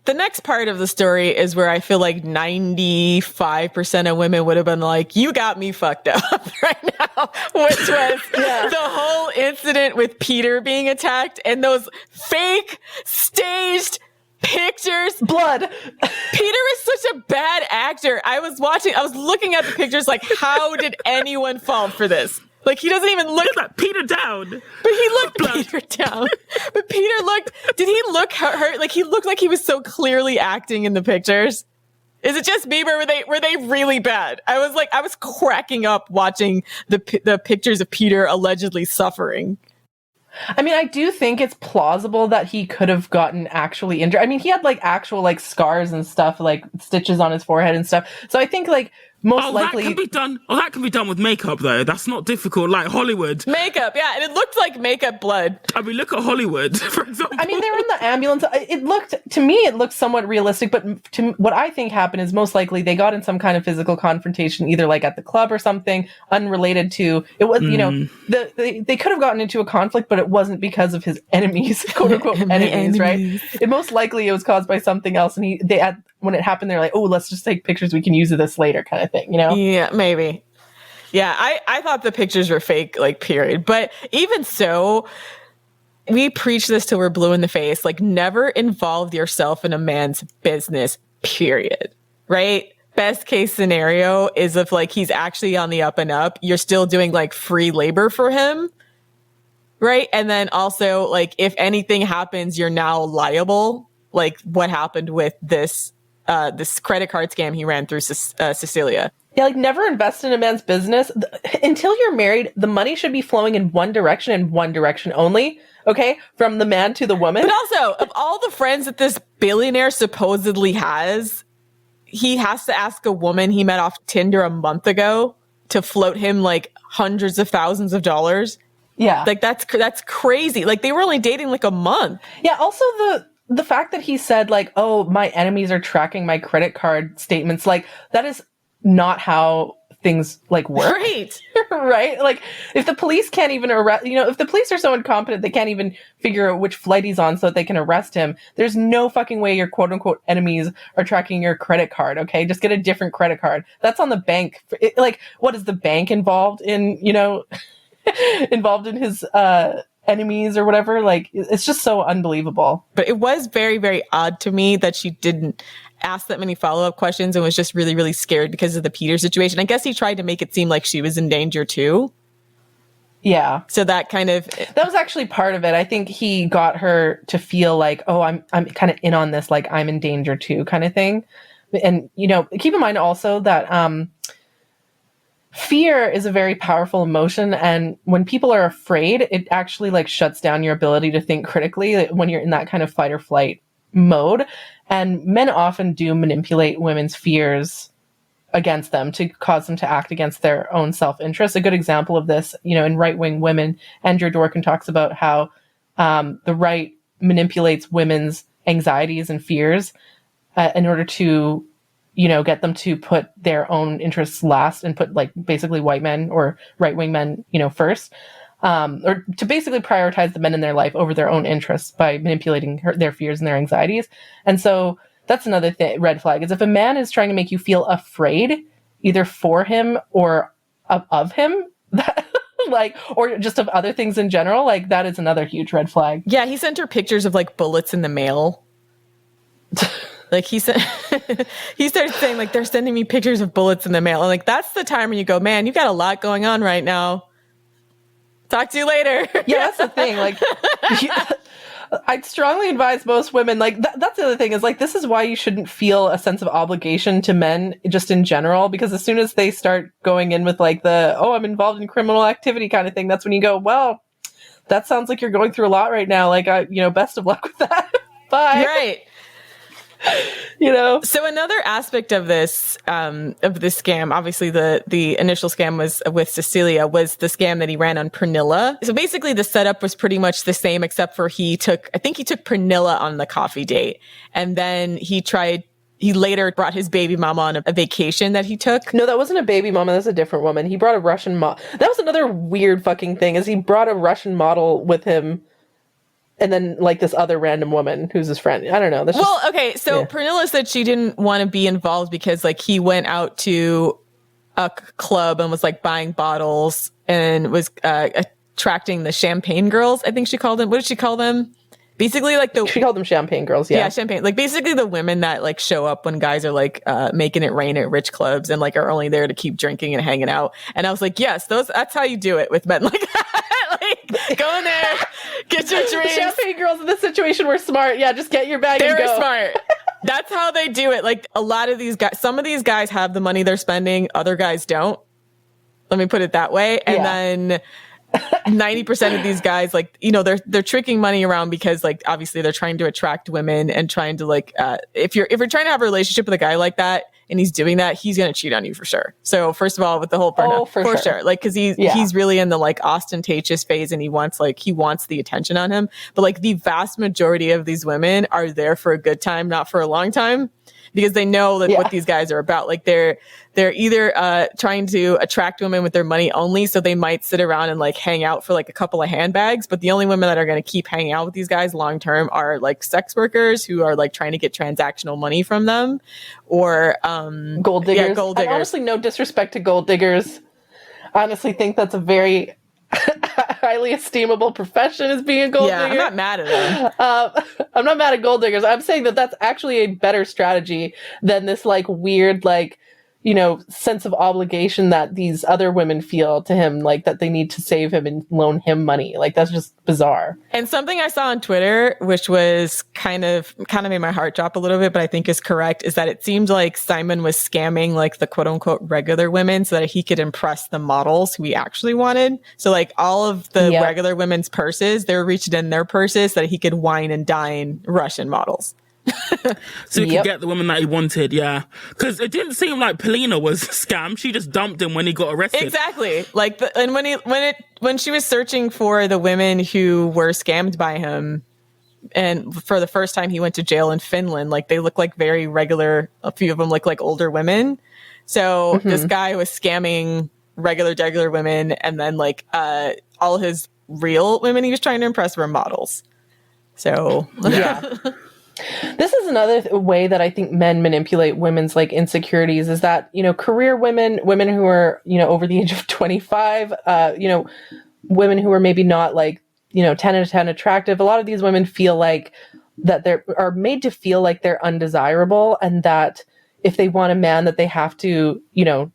Speaker 1: the next part of the story is where I feel like 95% of women would have been like, you got me fucked up right now, which was the whole incident with Peter being attacked and those fake staged pictures.
Speaker 2: Blood.
Speaker 1: Peter is such a bad actor. I was looking at the pictures like, how did anyone fall for this? Like, he doesn't even look
Speaker 4: at Peter down.
Speaker 1: But he looked Peter down. But Peter did he look hurt? Like, he looked like he was so clearly acting in the pictures. Is it just me, or were they really bad? I was cracking up watching the pictures of Peter allegedly suffering.
Speaker 2: I mean, I do think it's plausible that he could have gotten actually injured. I mean, he had like actual like scars and stuff, like stitches on his forehead and stuff. So I think like most likely
Speaker 4: that can be done. Oh, that can be done with makeup though. That's not difficult. Like Hollywood.
Speaker 1: Makeup, yeah, and it looked like makeup blood.
Speaker 4: I mean, look at Hollywood, for example.
Speaker 2: I mean, they were in the ambulance. It looked somewhat realistic, but what I think happened is most likely they got in some kind of physical confrontation, either like at the club or something unrelated to it. Was they could have gotten into a conflict, but it wasn't because of his enemies, quote unquote enemies, right? It most likely it was caused by something else, and when it happened, they're like, oh, let's just take pictures. We can use this later, kind of thing,
Speaker 1: Yeah, maybe. Yeah, I thought the pictures were fake, like, period. But even so, we preach this till we're blue in the face. Like, never involve yourself in a man's business, period. Right? Best case scenario is if, like, he's actually on the up and up, you're still doing, like, free labor for him. Right? And then also, like, if anything happens, you're now liable. Like, what happened with this credit card scam he ran through Cecilia.
Speaker 2: Yeah, like, never invest in a man's business. Until you're married, the money should be flowing in one direction and one direction only, okay? From the man to the woman.
Speaker 1: But also, of all the friends that this billionaire supposedly has, he has to ask a woman he met off Tinder a month ago to float him, like, hundreds of thousands of dollars.
Speaker 2: Yeah.
Speaker 1: Like, that's crazy. Like, they were only dating, like, a month.
Speaker 2: Yeah, also the fact that he said, like, oh, my enemies are tracking my credit card statements, like, that is not how things, like, work.
Speaker 1: Right.
Speaker 2: Right? Like, if the police can't even arrest, if the police are so incompetent, they can't even figure out which flight he's on so that they can arrest him, there's no fucking way your quote unquote enemies are tracking your credit card, okay? Just get a different credit card. That's on the bank. Like, what is the bank involved in, involved in his, enemies or whatever? Like, it's just so unbelievable.
Speaker 1: But it was very, very odd to me that she didn't ask that many follow-up questions and was just really, really scared because of the Peter situation. I guess he tried to make it seem like she was in danger too.
Speaker 2: Yeah.
Speaker 1: So that
Speaker 2: was actually part of it. I think he got her to feel like, oh, I'm kind of in on this, like, I'm in danger too, kind of thing. And, keep in mind also that fear is a very powerful emotion, and when people are afraid, it actually, like, shuts down your ability to think critically when you're in that kind of fight or flight mode. And men often do manipulate women's fears against them to cause them to act against their own self-interest. A good example of this, in Right-Wing Women, Andrea Dworkin talks about how the right manipulates women's anxieties and fears in order to get them to put their own interests last and put, like, basically white men or right-wing men, first, or to basically prioritize the men in their life over their own interests by manipulating their fears and their anxieties. And so that's another red flag, is if a man is trying to make you feel afraid, either for him or of him, that, like, or just of other things in general, like, that is another huge red flag.
Speaker 1: Yeah, he sent her pictures of, like, bullets in the mail. Like, he started saying, like, they're sending me pictures of bullets in the mail. And, like, that's the time when you go, man, you got a lot going on right now. Talk to you later.
Speaker 2: Yeah, that's the thing. Like, I'd strongly advise most women, like, that's the other thing, is, like, this is why you shouldn't feel a sense of obligation to men just in general, because as soon as they start going in with, like, I'm involved in criminal activity kind of thing, that's when you go, well, that sounds like you're going through a lot right now. Like, best of luck with that. Bye.
Speaker 1: Right. So another aspect of this scam, obviously the initial scam was with Cecilia, was the scam that he ran on Pernilla. So basically the setup was pretty much the same, except for I think he took Pernilla on the coffee date, and then he later brought his baby mama on a vacation that he took.
Speaker 2: No, that wasn't a baby mama. That's a different woman. He brought a Russian model. That was another weird fucking thing, is he brought a Russian model with him. And then, like, this other random woman who's his friend. I don't know.
Speaker 1: Okay. So Pernilla said she didn't want to be involved because, like, he went out to a club and was, like, buying bottles and was attracting the champagne girls, I think she called them. What did she call them? Basically, like,
Speaker 2: she called them champagne girls. Yeah,
Speaker 1: champagne. Like, basically the women that, like, show up when guys are, like, making it rain at rich clubs and, like, are only there to keep drinking and hanging out. And I was like, yes, that's how you do it with men like that. Like, go in there, get your drinks.
Speaker 2: The champagne girls in this situation were smart. Yeah, just get your bag and go.
Speaker 1: They were smart. That's how they do it. Like, a lot of these guys, some of these guys have the money they're spending, other guys don't. Let me put it that way. And then 90% of these guys, like, they're tricking money around because, like, obviously they're trying to attract women and trying to, like, if you're trying to have a relationship with a guy like that, and he's doing that, he's going to cheat on you for sure. So first of all, with the whole Pernilla, for sure. Like, cause he's really in the like ostentatious phase, and he wants the attention on him. But like the vast majority of these women are there for a good time, not for a long time, because they know that what these guys are about. Like they're either trying to attract women with their money only, so they might sit around and like hang out for like a couple of handbags, but the only women that are going to keep hanging out with these guys long term are like sex workers who are like trying to get transactional money from them, or
Speaker 2: gold diggers.
Speaker 1: Yeah, gold diggers.
Speaker 2: And honestly, no disrespect to gold diggers. I honestly think that's a very highly esteemable profession, as being a gold digger.
Speaker 1: I'm not mad at them.
Speaker 2: I'm not mad at gold diggers. I'm saying that that's actually a better strategy than this like weird, like, you know, sense of obligation that these other women feel to him, like that they need to save him and loan him money. Like that's just bizarre.
Speaker 1: And something I saw on Twitter, which was kind of made my heart drop a little bit, but I think is correct, is that it seemed like Simon was scamming like the quote unquote regular women so that he could impress the models who he actually wanted. So like all of the regular women's purses, they were reaching in their purses so that he could wine and dine Russian models.
Speaker 4: So he could get the woman that he wanted, because it didn't seem like Pernilla was a scam. She just dumped him when he got arrested.
Speaker 1: Exactly. Like, and when she was searching for the women who were scammed by him, and for the first time he went to jail in Finland, like they look like very regular. A few of them look like older women. So this guy was scamming regular women, and then like all his real women he was trying to impress were models. So
Speaker 2: This is another way that I think men manipulate women's like insecurities, is that, you know, career women who are, you know, over the age of 25, you know, women who are maybe not like, you know, 10 out of 10 attractive. A lot of these women feel like that are made to feel like they're undesirable, and that if they want a man that they have to, you know,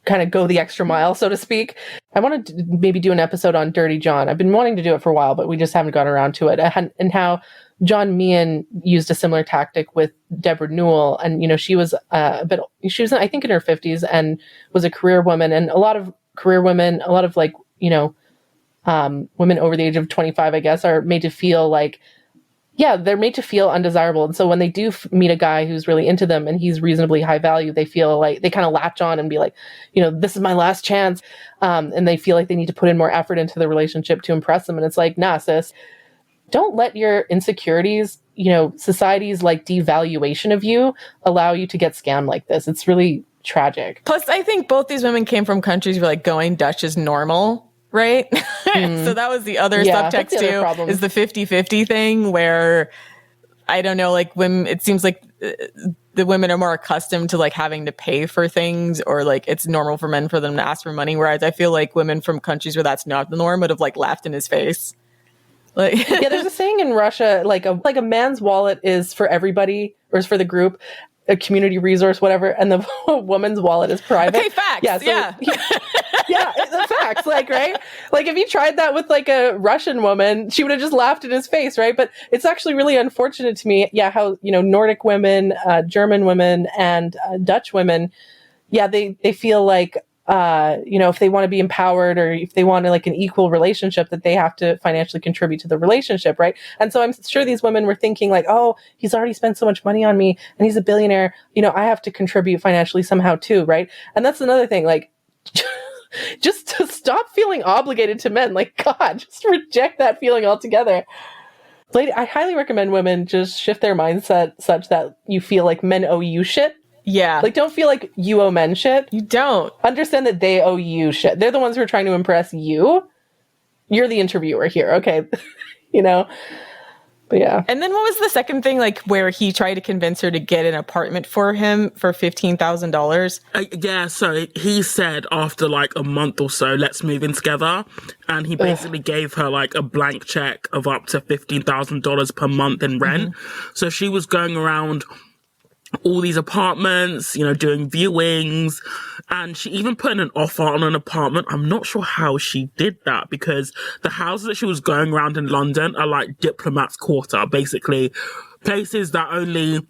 Speaker 2: kind of go the extra mile, so to speak. I wanted to maybe do an episode on Dirty John. I've been wanting to do it for a while, but we just haven't gotten around to it. And how John Meehan used a similar tactic with Deborah Newell. And, you know, she was I think in her 50s, and was a career woman. And a lot of career women, a lot of like, you know, women over the age of 25, I guess, are made to feel like, they're made to feel undesirable. And so when they do meet a guy who's really into them and he's reasonably high value, they feel like they kind of latch on and be like, you know, this is my last chance. And they feel like they need to put in more effort into the relationship to impress them. And it's like, nah, sis, don't let your insecurities, you know, society's like devaluation of you allow you to get scammed like this. It's really tragic.
Speaker 1: Plus, I think both these women came from countries where like going Dutch is normal. Right? So that was the other subtext too, is the 50-50 thing, where I don't know, like when it seems like the women are more accustomed to like having to pay for things, or like it's normal for men for them to ask for money. Whereas I feel like women from countries where that's not the norm would have like laughed in his face. Like,
Speaker 2: there's a saying in Russia, like a man's wallet is for everybody, or is for the group, a community resource, whatever, and the woman's wallet is private.
Speaker 1: Okay, facts.
Speaker 2: The facts, like, right? Like, if he tried that with like a Russian woman, she would have just laughed in his face, right? But it's actually really unfortunate to me, how, you know, Nordic women, German women, and Dutch women, they feel like, you know, if they want to be empowered, or if they want like an equal relationship, that they have to financially contribute to the relationship, right? And so I'm sure these women were thinking like, oh, he's already spent so much money on me, and he's a billionaire, you know, I have to contribute financially somehow too, right? And that's another thing, like, just to stop feeling obligated to men. Like, God, just reject that feeling altogether. Lady, I highly recommend women just shift their mindset such that you feel like men owe you shit.
Speaker 1: Yeah.
Speaker 2: Like, don't feel like you owe men shit.
Speaker 1: You don't.
Speaker 2: Understand that they owe you shit. They're the ones who are trying to impress you. You're the interviewer here, okay? You know? But yeah.
Speaker 1: And then what was the second thing, like, where he tried to convince her to get an apartment for him for $15,000?
Speaker 4: So he said after like a month or so, let's move in together. And he basically gave her like a blank check of up to $15,000 per month in rent. So she was going around all these apartments, you know, doing viewings, and she even put in an offer on an apartment. I'm not sure how she did that, because the houses that she was going around in London are like diplomats' quarter, basically places that only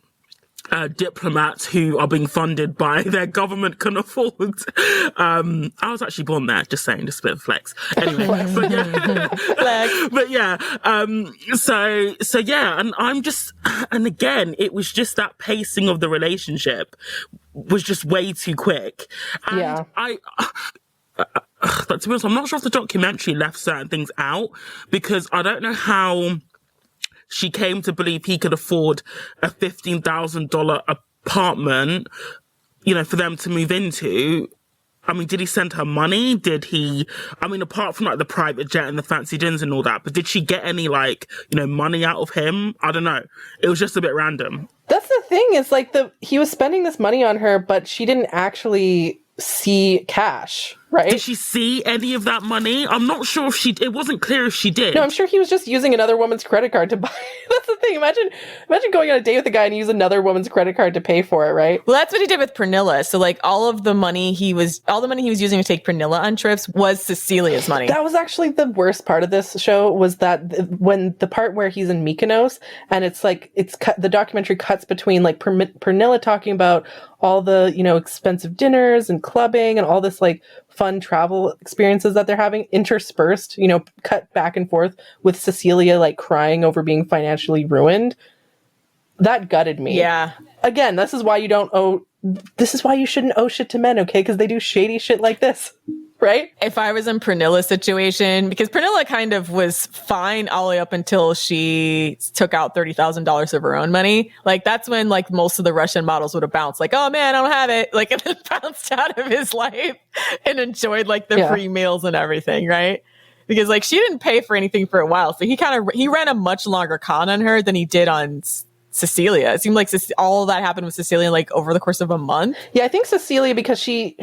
Speaker 4: diplomats who are being funded by their government can afford. I was actually born there, just saying, just a bit of flex. Anyway, so yeah, and I'm just, and again, it was just that pacing of the relationship was just way too quick. And
Speaker 2: Yeah.
Speaker 4: but to be honest, I'm not sure if the documentary left certain things out, because I don't know how she came to believe he could afford a $15,000 apartment, for them to move into. I mean, did he send her money? Apart from like the private jet and the fancy dinners and all that, but did she get any money out of him? I don't know. It was just a bit random.
Speaker 2: That's the thing, is like he was spending this money on her, but she didn't actually see cash, right?
Speaker 4: Did she see any of that money? I'm not sure if it wasn't clear if she did.
Speaker 2: No, I'm sure he was just using another woman's credit card to buy. That's the thing. Imagine going on a date with a guy and use another woman's credit card to pay for it, right?
Speaker 1: Well, that's what he did with Pernilla. So like all the money he was using to take Pernilla on trips was Cecilia's money.
Speaker 2: That was actually the worst part of this show, was that when the part where he's in Mykonos and the documentary cuts between like Pernilla talking about all the, expensive dinners and clubbing and all this like fun travel experiences that they're having, interspersed, cut back and forth with Cecilia like crying over being financially ruined. That gutted me.
Speaker 1: Yeah.
Speaker 2: Again, this is why you shouldn't owe shit to men, okay? Because they do shady shit like this. Right?
Speaker 1: If I was in Pernilla's situation, because Pernilla kind of was fine all the way up until she took out $30,000 of her own money. Like that's when like most of the Russian models would have bounced like, oh man, I don't have it. Like, and then bounced out of his life and enjoyed like the free meals and everything. Right? Because like she didn't pay for anything for a while. So he ran a much longer con on her than he did on Cecilia. It seemed like all that happened with Cecilia like over the course of a month.
Speaker 2: Yeah, I think Cecilia, because she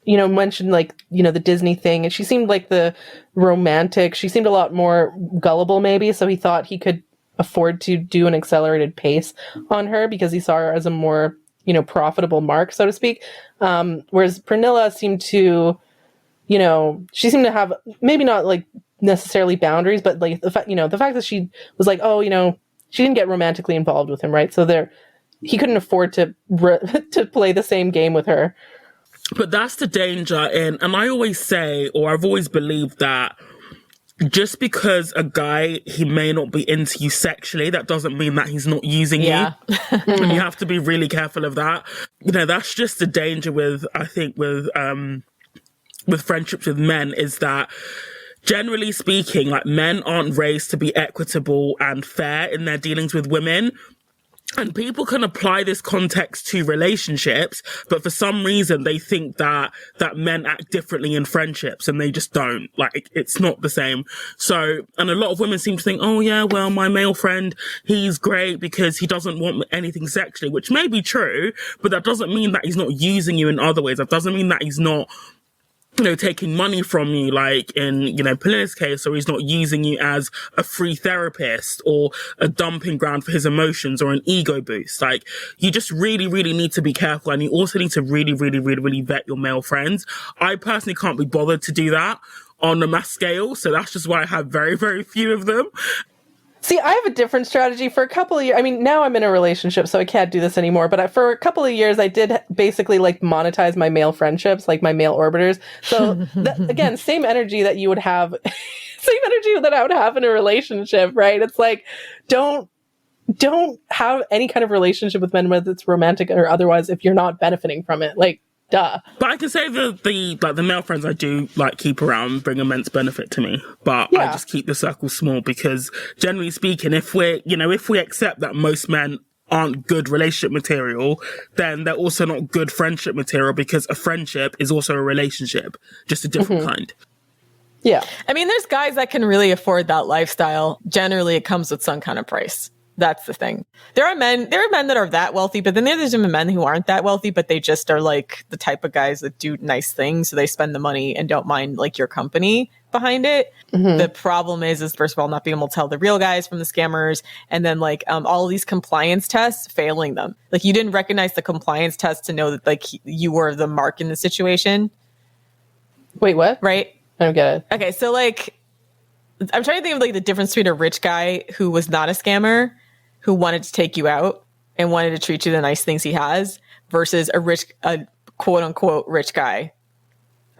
Speaker 2: mentioned like, the Disney thing, and she seemed like the romantic, she seemed a lot more gullible maybe, so he thought he could afford to do an accelerated pace on her because he saw her as a more, profitable mark, so to speak. Whereas Pernilla seemed to, she seemed to have maybe not like necessarily boundaries, but like the fact that she was like, oh, she didn't get romantically involved with him, right? So he couldn't afford to play the same game with her.
Speaker 4: But that's the danger and I always say, or I've always believed that just because a guy, he may not be into you sexually, that doesn't mean that he's not using you. And you have to be really careful of that. That's just the danger with friendships with men, is that generally speaking, like men aren't raised to be equitable and fair in their dealings with women. And people can apply this context to relationships, but for some reason they think that men act differently in friendships, and they just don't. Like, it's not the same. So, and a lot of women seem to think, oh yeah, well, my male friend, he's great because he doesn't want anything sexually, which may be true, but that doesn't mean that he's not using you in other ways. That doesn't mean that he's not taking money from you, like in, Pernilla's case, or he's not using you as a free therapist or a dumping ground for his emotions or an ego boost. Like, you just really, really need to be careful. And you also need to really, really, really, really vet your male friends. I personally can't be bothered to do that on a mass scale. So that's just why I have very, very few of them.
Speaker 2: See, I have a different strategy. For a couple of years, I mean, now I'm in a relationship, so I can't do this anymore. But for a couple of years, I did basically like monetize my male friendships, like my male orbiters. So again, same energy that you would have, same energy that I would have in a relationship, right? It's like, don't have any kind of relationship with men, whether it's romantic or otherwise, if you're not benefiting from it. Like, duh.
Speaker 4: But I can say the male friends I do like keep around bring immense benefit to me. But I just keep the circle small because generally speaking, if we accept that most men aren't good relationship material, then they're also not good friendship material, because a friendship is also a relationship, just a different kind.
Speaker 2: Yeah.
Speaker 1: I mean, there's guys that can really afford that lifestyle. Generally, it comes with some kind of price. That's the thing. There are men that are that wealthy, but then there's men who aren't that wealthy, but they just are like the type of guys that do nice things. So they spend the money and don't mind like your company behind it. Mm-hmm. The problem is first of all, not being able to tell the real guys from the scammers. And then like, all of these compliance tests, failing them. Like, you didn't recognize the compliance test to know that like you were the mark in the situation.
Speaker 2: Wait, what?
Speaker 1: Right?
Speaker 2: I don't get it.
Speaker 1: Okay. So like, I'm trying to think of like the difference between a rich guy who was not a scammer, who wanted to take you out and wanted to treat you the nice things he has, versus a quote unquote rich guy.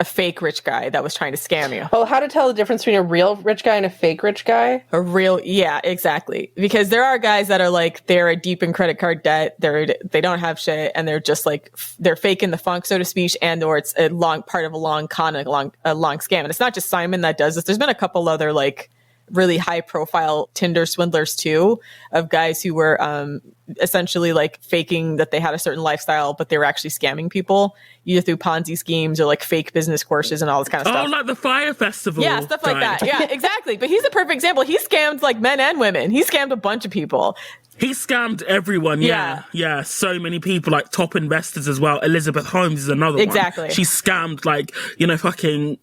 Speaker 1: a fake rich guy that was trying to scam you.
Speaker 2: Oh, how to tell the difference between a real rich guy and a fake rich guy?
Speaker 1: Yeah, exactly. Because there are guys that are like, they're deep in credit card debt, they don't have shit, and they're just like, they're faking the funk, so to speak, and or it's a long part of a long con, a long scam. And it's not just Simon that does this. There's been a couple other like really high profile Tinder swindlers too, of guys who were essentially like faking that they had a certain lifestyle, but they were actually scamming people either through Ponzi schemes or like fake business courses and all this kind of stuff.
Speaker 4: Oh, like the Fire Festival.
Speaker 1: Yeah, stuff like that. Yeah, exactly. But he's a perfect example. He scammed like men and women. He scammed a bunch of people.
Speaker 4: He scammed everyone. Yeah. So many people, like top investors as well. Elizabeth Holmes is another one.
Speaker 1: Exactly.
Speaker 4: She scammed like, fucking,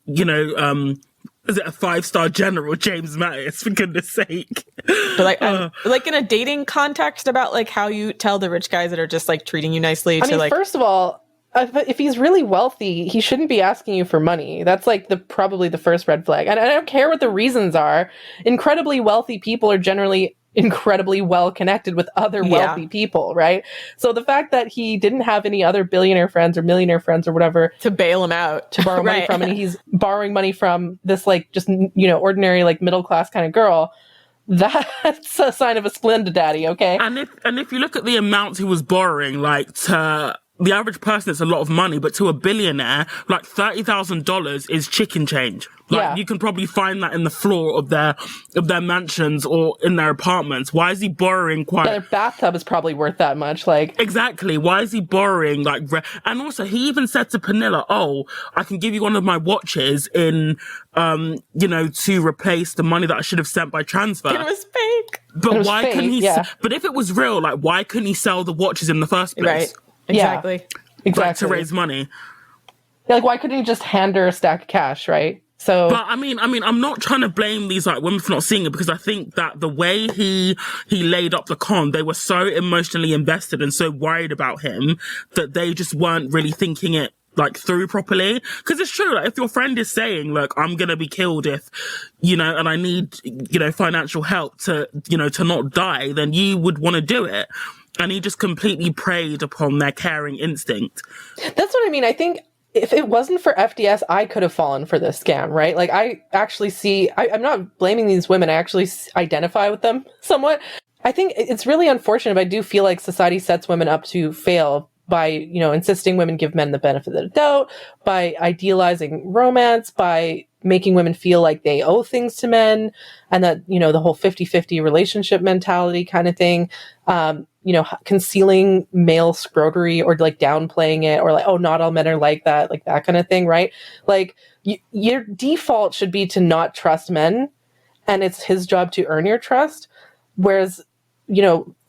Speaker 4: is it a 5-star general, James Mattis, for goodness sake?
Speaker 1: But like in a dating context about like how you tell the rich guys that are just like treating you nicely.
Speaker 2: First of all, if he's really wealthy, he shouldn't be asking you for money. That's like probably the first red flag. And I don't care what the reasons are. Incredibly wealthy people are generally incredibly well connected with other wealthy people, right? So the fact that he didn't have any other billionaire friends or millionaire friends or whatever
Speaker 1: to bail him out,
Speaker 2: to borrow money from, and he's borrowing money from this like just ordinary like middle class kind of girl, that's a sign of a Splenda daddy, okay?
Speaker 4: And if you look at the amounts he was borrowing, like to the average person, it's a lot of money, but to a billionaire, like $30,000 is chicken change. Like you can probably find that in the floor of their mansions or in their apartments. Why is he borrowing
Speaker 2: their bathtub is probably worth that much. Like
Speaker 4: exactly. Why is he borrowing and also he even said to Pernilla, "Oh, I can give you one of my watches in to replace the money that I should have sent by transfer."
Speaker 1: It was fake.
Speaker 4: But why couldn't he? But if it was real, like why couldn't he sell the watches in the first place?
Speaker 1: Right. Exactly.
Speaker 4: Like, to raise money.
Speaker 2: Yeah, like why couldn't he just hand her a stack of cash, right? So,
Speaker 4: but I mean, I'm not trying to blame these like women for not seeing it, because I think that the way he laid up the con, they were so emotionally invested and so worried about him that they just weren't really thinking it like through properly. Because it's true, like if your friend is saying, "Look, I'm gonna be killed if and I need financial help to to not die," then you would want to do it. And he just completely preyed upon their caring instinct.
Speaker 2: That's what I mean. I think if it wasn't for FDS, I could have fallen for this scam, right? Like, I actually see, I'm not blaming these women. I actually identify with them somewhat. I think it's really unfortunate, but I do feel like society sets women up to fail by, insisting women give men the benefit of the doubt, by idealizing romance, by making women feel like they owe things to men, and that, the whole 50-50 relationship mentality kind of thing. Concealing male scrotery or like downplaying it, or like, oh, not all men are like that kind of thing, right? Like your default should be to not trust men, and it's his job to earn your trust. Whereas,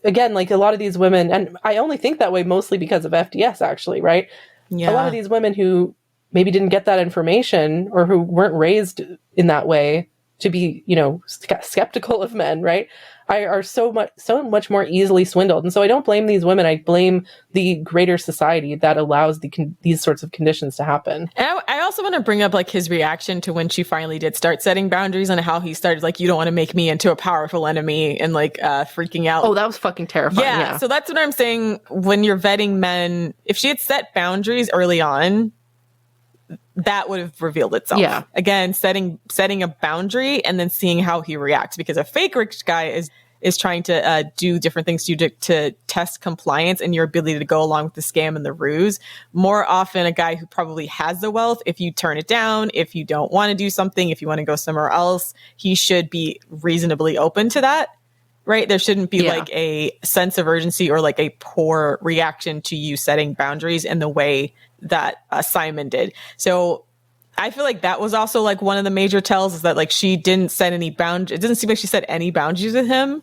Speaker 2: again, like a lot of these women, and I only think that way mostly because of FDS, actually, right? Yeah. A lot of these women who maybe didn't get that information or who weren't raised in that way to be, skeptical of men, right? Are so much more easily swindled. And so I don't blame these women. I blame the greater society that allows these sorts of conditions to happen.
Speaker 1: And I also want to bring up like his reaction to when she finally did start setting boundaries, and how he started like, "You don't want to make me into a powerful enemy," and like freaking out.
Speaker 2: Oh, that was fucking terrifying. Yeah.
Speaker 1: So that's what I'm saying. When you're vetting men, if she had set boundaries early on, that would have revealed itself. Yeah. Again, setting a boundary and then seeing how he reacts, because a fake rich guy is trying to do different things to test compliance and your ability to go along with the scam and the ruse. More often, a guy who probably has the wealth, if you turn it down, if you don't want to do something, if you want to go somewhere else, he should be reasonably open to that. Right? There shouldn't be like a sense of urgency or like a poor reaction to you setting boundaries in the way that Simon did. So I feel like that was also like one of the major tells, is that like she didn't set any boundaries. It doesn't seem like she set any boundaries with him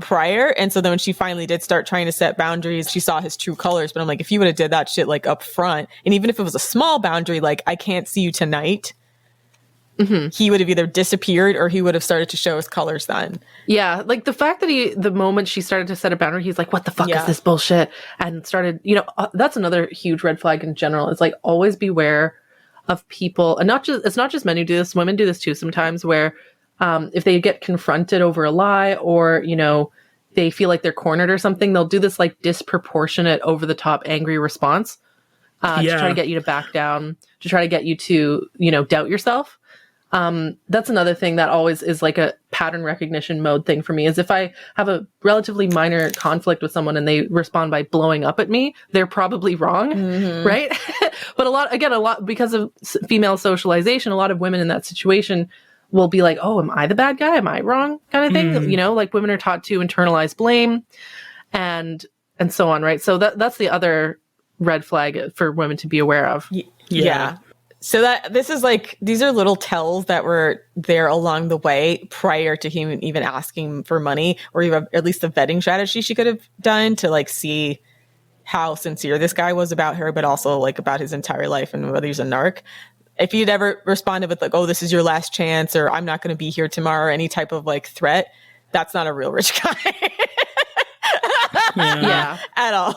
Speaker 1: prior. And so then when she finally did start trying to set boundaries, she saw his true colors. But I'm like, if you would have did that shit like up front, and even if it was a small boundary, like, "I can't see you tonight," he would have either disappeared or he would have started to show his colors then.
Speaker 2: Yeah, like the fact that the moment she started to set a boundary, he's like, "What the fuck is this bullshit?" And started, that's another huge red flag in general. It's like, always beware of people, and it's not just men who do this, women do this too sometimes, where if they get confronted over a lie, or, they feel like they're cornered or something, they'll do this like disproportionate, over the top angry response. to try to get you to back down, to try to get you to, doubt yourself. That's another thing that always is like a pattern recognition mode thing for me, is if I have a relatively minor conflict with someone and they respond by blowing up at me, they're probably wrong, right? But a lot, because of female socialization, a lot of women in that situation will be like, oh, am I the bad guy? Am I wrong? Kind of thing. Like women are taught to internalize blame and so on, right? So that's the other red flag for women to be aware of.
Speaker 1: Yeah. So these are little tells that were there along the way prior to him even asking for money, or even at least a vetting strategy she could have done to like see how sincere this guy was about her, but also like about his entire life and whether he's a narc. If he'd ever responded with like, oh, this is your last chance, or I'm not going to be here tomorrow, or any type of like threat, that's not a real rich guy.
Speaker 2: Yeah.
Speaker 1: At all.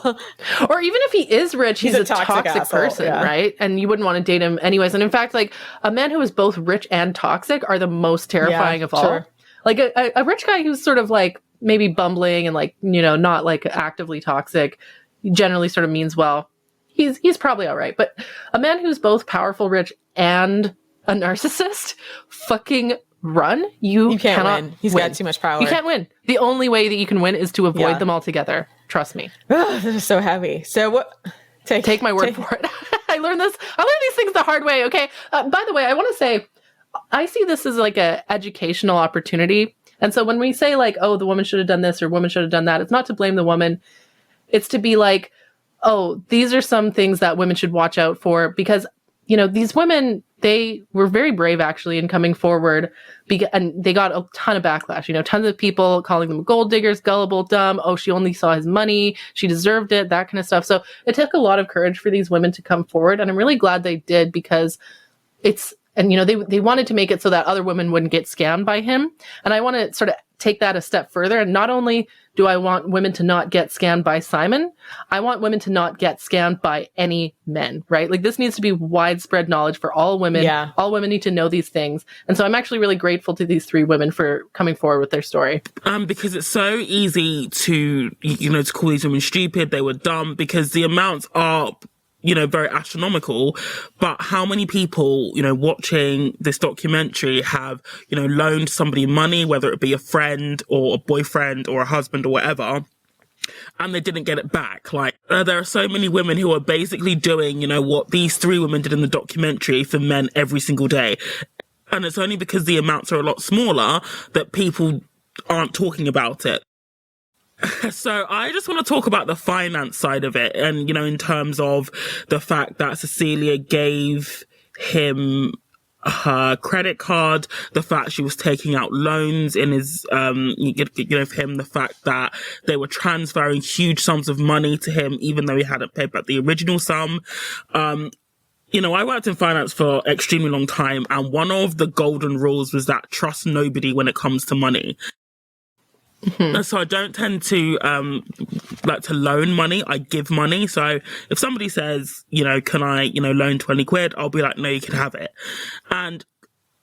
Speaker 2: Or even if he is rich, he's a toxic person, right? And you wouldn't want to date him anyways. And in fact, like a man who is both rich and toxic are the most terrifying of all. Sure. Like a rich guy who's sort of like maybe bumbling and like, not like actively toxic, generally sort of means well. He's probably all right. But a man who's both powerful, rich, and a narcissist, fucking run. You cannot
Speaker 1: win. He's got too much power.
Speaker 2: You can't win. The only way that you can win is to avoid them altogether. Trust me.
Speaker 1: This is so heavy. So what?
Speaker 2: Take my word for it. I learned these things the hard way. Okay. By the way, I want to say, I see this as like a educational opportunity. And so when we say like, oh, the woman should have done this or woman should have done that, it's not to blame the woman. It's to be like, oh, these are some things that women should watch out for, because, these women, they were very brave actually in coming forward, and they got a ton of backlash, tons of people calling them gold diggers, gullible, dumb. Oh, she only saw his money. She deserved it, that kind of stuff. So it took a lot of courage for these women to come forward. And I'm really glad they did, because they wanted to make it so that other women wouldn't get scammed by him. And I want to sort of take that a step further. And not only do I want women to not get scammed by Simon, I want women to not get scammed by any men, right? Like this needs to be widespread knowledge for all women. Yeah. All women need to know these things. And so I'm actually really grateful to these three women for coming forward with their story.
Speaker 4: Because it's so easy to, to call these women stupid. They were dumb, because the amounts are, very astronomical. But how many people, watching this documentary have, loaned somebody money, whether it be a friend or a boyfriend or a husband or whatever, and they didn't get it back? Like, there are so many women who are basically doing, what these three women did in the documentary for men every single day. And it's only because the amounts are a lot smaller that people aren't talking about it. So I just want to talk about the finance side of it. And, in terms of the fact that Cecilia gave him her credit card, the fact she was taking out loans in his, for him, the fact that they were transferring huge sums of money to him, even though he hadn't paid back the original sum. I worked in finance for an extremely long time. And one of the golden rules was that trust nobody when it comes to money. Mm-hmm. So I don't tend to like to loan money. I give money. So if somebody says, can I, loan 20 quid? I'll be like, no, you can have it. And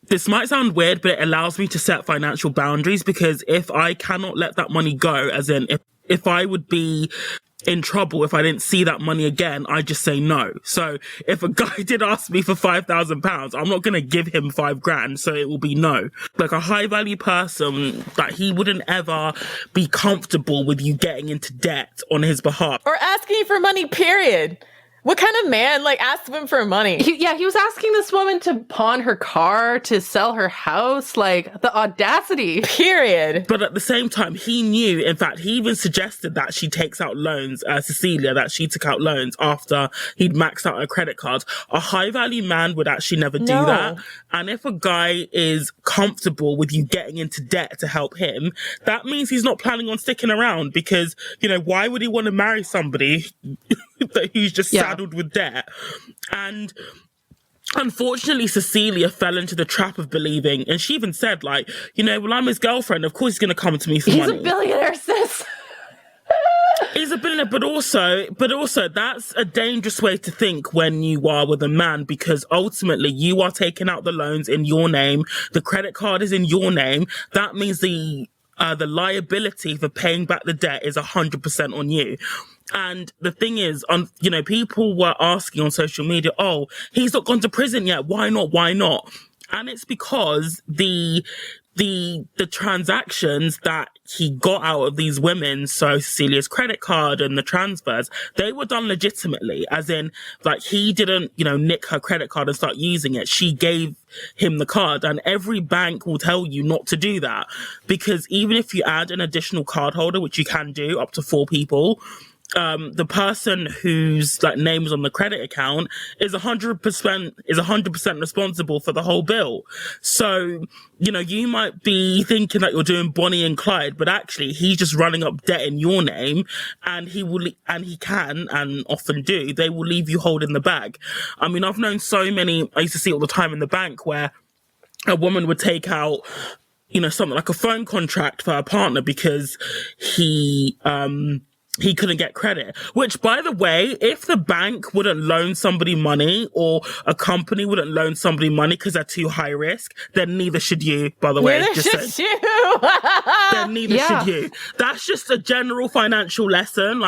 Speaker 4: this might sound weird, but it allows me to set financial boundaries, because if I cannot let that money go, as in if I would be in trouble if I didn't see that money again, I just say no. So if a guy did ask me for £5,000, I'm not going to give him £5,000. So it will be no. Like a high value person, that he wouldn't ever be comfortable with you getting into debt on his behalf.
Speaker 1: Or asking for money, period. What kind of man, asks him for money?
Speaker 2: He was asking this woman to pawn her car, to sell her house, the audacity.
Speaker 1: Period.
Speaker 4: But at the same time, he knew, in fact, he even suggested that she takes out loans, Cecilia, that she took out loans after he'd maxed out her credit card. A high-value man would actually never do that. And if a guy is comfortable with you getting into debt to help him, that means he's not planning on sticking around, because, why would he want to marry somebody who's just saddled with debt? And unfortunately, Cecilia fell into the trap of believing, and she even said, well, I'm his girlfriend. Of course he's going to come to me for money.
Speaker 2: He's a billionaire, sis.
Speaker 4: He's a billionaire, but also that's a dangerous way to think when you are with a man, because ultimately you are taking out the loans in your name. The credit card is in your name. That means the the liability for paying back the debt is 100% on you. And the thing is, people were asking on social media, oh, he's not gone to prison yet. Why not? Why not? And it's because the transactions that he got out of these women, so Cecilia's credit card and the transfers, they were done legitimately, as in, like, he didn't, nick her credit card and start using it. She gave him the card, and every bank will tell you not to do that, because even if you add an additional card holder, which you can do up to 4 people, the person whose name is on the credit account is 100% responsible for the whole bill. So, you might be thinking that you're doing Bonnie and Clyde, but actually he's just running up debt in your name, and he can and often do. They will leave you holding the bag. I mean, I've known so many. I used to see it all the time in the bank where a woman would take out, something like a phone contract for her partner because he couldn't get credit, which, by the way, if the bank wouldn't loan somebody money or a company wouldn't loan somebody money because they're too high risk, then neither should you, by the way.
Speaker 1: Neither should you.
Speaker 4: Then neither should you. That's just a general financial lesson,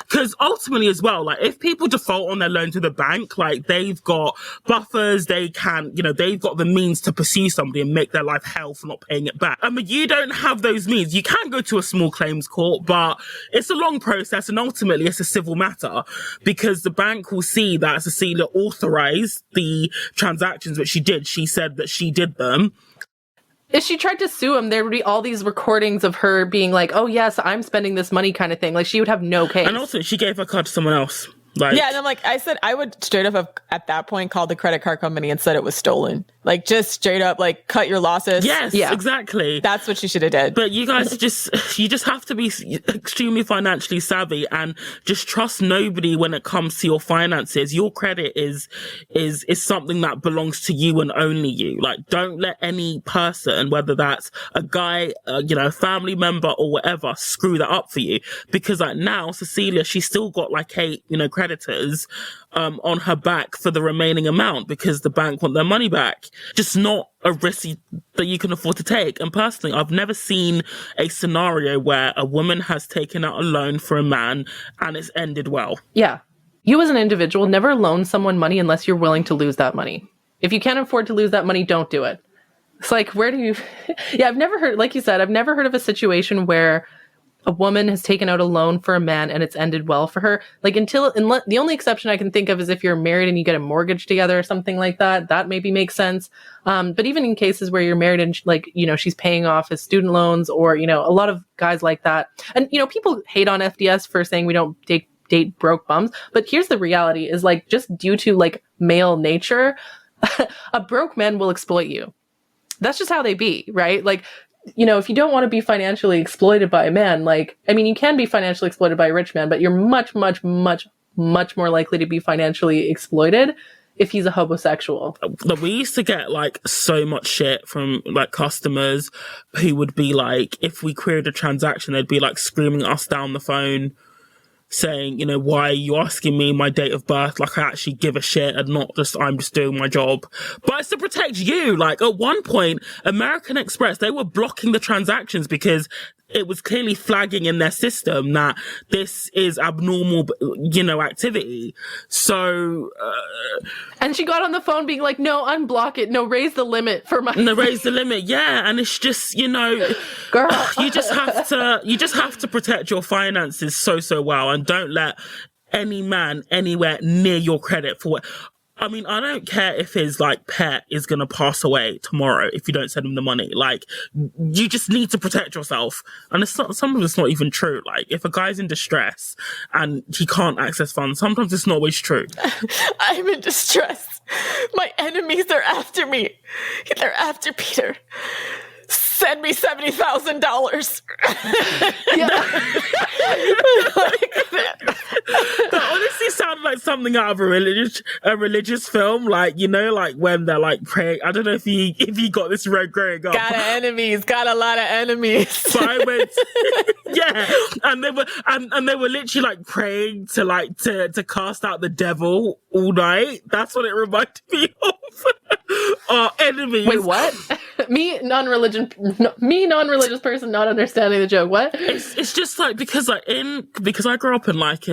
Speaker 4: because ultimately as well, if people default on their loan to the bank, they've got buffers, they can, they've got the means to pursue somebody and make their life hell for not paying it back. I mean, you don't have those means. You can go to a small claims court, but it's a long process. And ultimately it's a civil matter, because the bank will see that Cecilia authorized the transactions, which she did. She said that she did them.
Speaker 2: If she tried to sue him, there would be all these recordings of her being like, oh yes, I'm spending this money kind of thing. She would have no case.
Speaker 4: And also she gave her card to someone else.
Speaker 1: Yeah, and I'm I said I would straight up have at that point called the credit card company and said it was stolen. Just straight up cut your losses.
Speaker 4: Yes, yeah. Exactly.
Speaker 1: That's what you should have did.
Speaker 4: But you guys you just have to be extremely financially savvy and just trust nobody when it comes to your finances. Your credit is something that belongs to you and only you. Don't let any person, whether that's a guy, a family member or whatever, screw that up for you. Because now Cecilia, she's still got 8, creditors on her back for the remaining amount because the bank want their money back. Just not a risk that you can afford to take. And personally, I've never seen a scenario where a woman has taken out a loan for a man and it's ended well.
Speaker 2: Yeah. You as an individual never loan someone money unless you're willing to lose that money. If you can't afford to lose that money, don't do it. It's where do you... Yeah, I've never heard, like you said, I've never heard of a situation where a woman has taken out a loan for a man and it's ended well for her. The only exception I can think of is if you're married and you get a mortgage together or something like that. That maybe makes sense. But even in cases where you're married and she's paying off his student loans or, a lot of guys like that. And, people hate on FDS for saying we don't date broke bums. But here's the reality is just due to male nature, a broke man will exploit you. That's just how they be, right? If you don't want to be financially exploited by a man, you can be financially exploited by a rich man, but you're much, much, much, much more likely to be financially exploited if he's a homosexual.
Speaker 4: We used to get so much shit from customers who would be if we queried a transaction, they'd be screaming at us down the phone, saying, why are you asking me my date of birth? I actually give a shit and not just, I'm just doing my job. But it's to protect you. At one point, American Express, they were blocking the transactions because it was clearly flagging in their system that this is abnormal, activity. So,
Speaker 2: and she got on the phone being no, unblock it. No, raise the limit for my...
Speaker 4: No, raise the limit. Yeah. And it's just,
Speaker 2: girl,
Speaker 4: you just have to protect your finances so well, and don't let any man anywhere near your credit for what... I mean, I don't care if his pet is going to pass away tomorrow if you don't send him the money. You just need to protect yourself. And some of it's not even true. If a guy's in distress and he can't access funds, sometimes it's not always true.
Speaker 1: I'm in distress. My enemies are after me. They're after Peter. Send me $70,000.
Speaker 4: That honestly sounded like something out of a religious film, when they're praying. I don't know if you got this right growing up.
Speaker 1: Got a lot of enemies.
Speaker 4: So I went, yeah, and they were literally praying to cast out the devil all night. That's what it reminded me of. Our enemies.
Speaker 2: Wait, what? me non-religious person not understanding the joke. What?
Speaker 4: It's just like because I grew up in like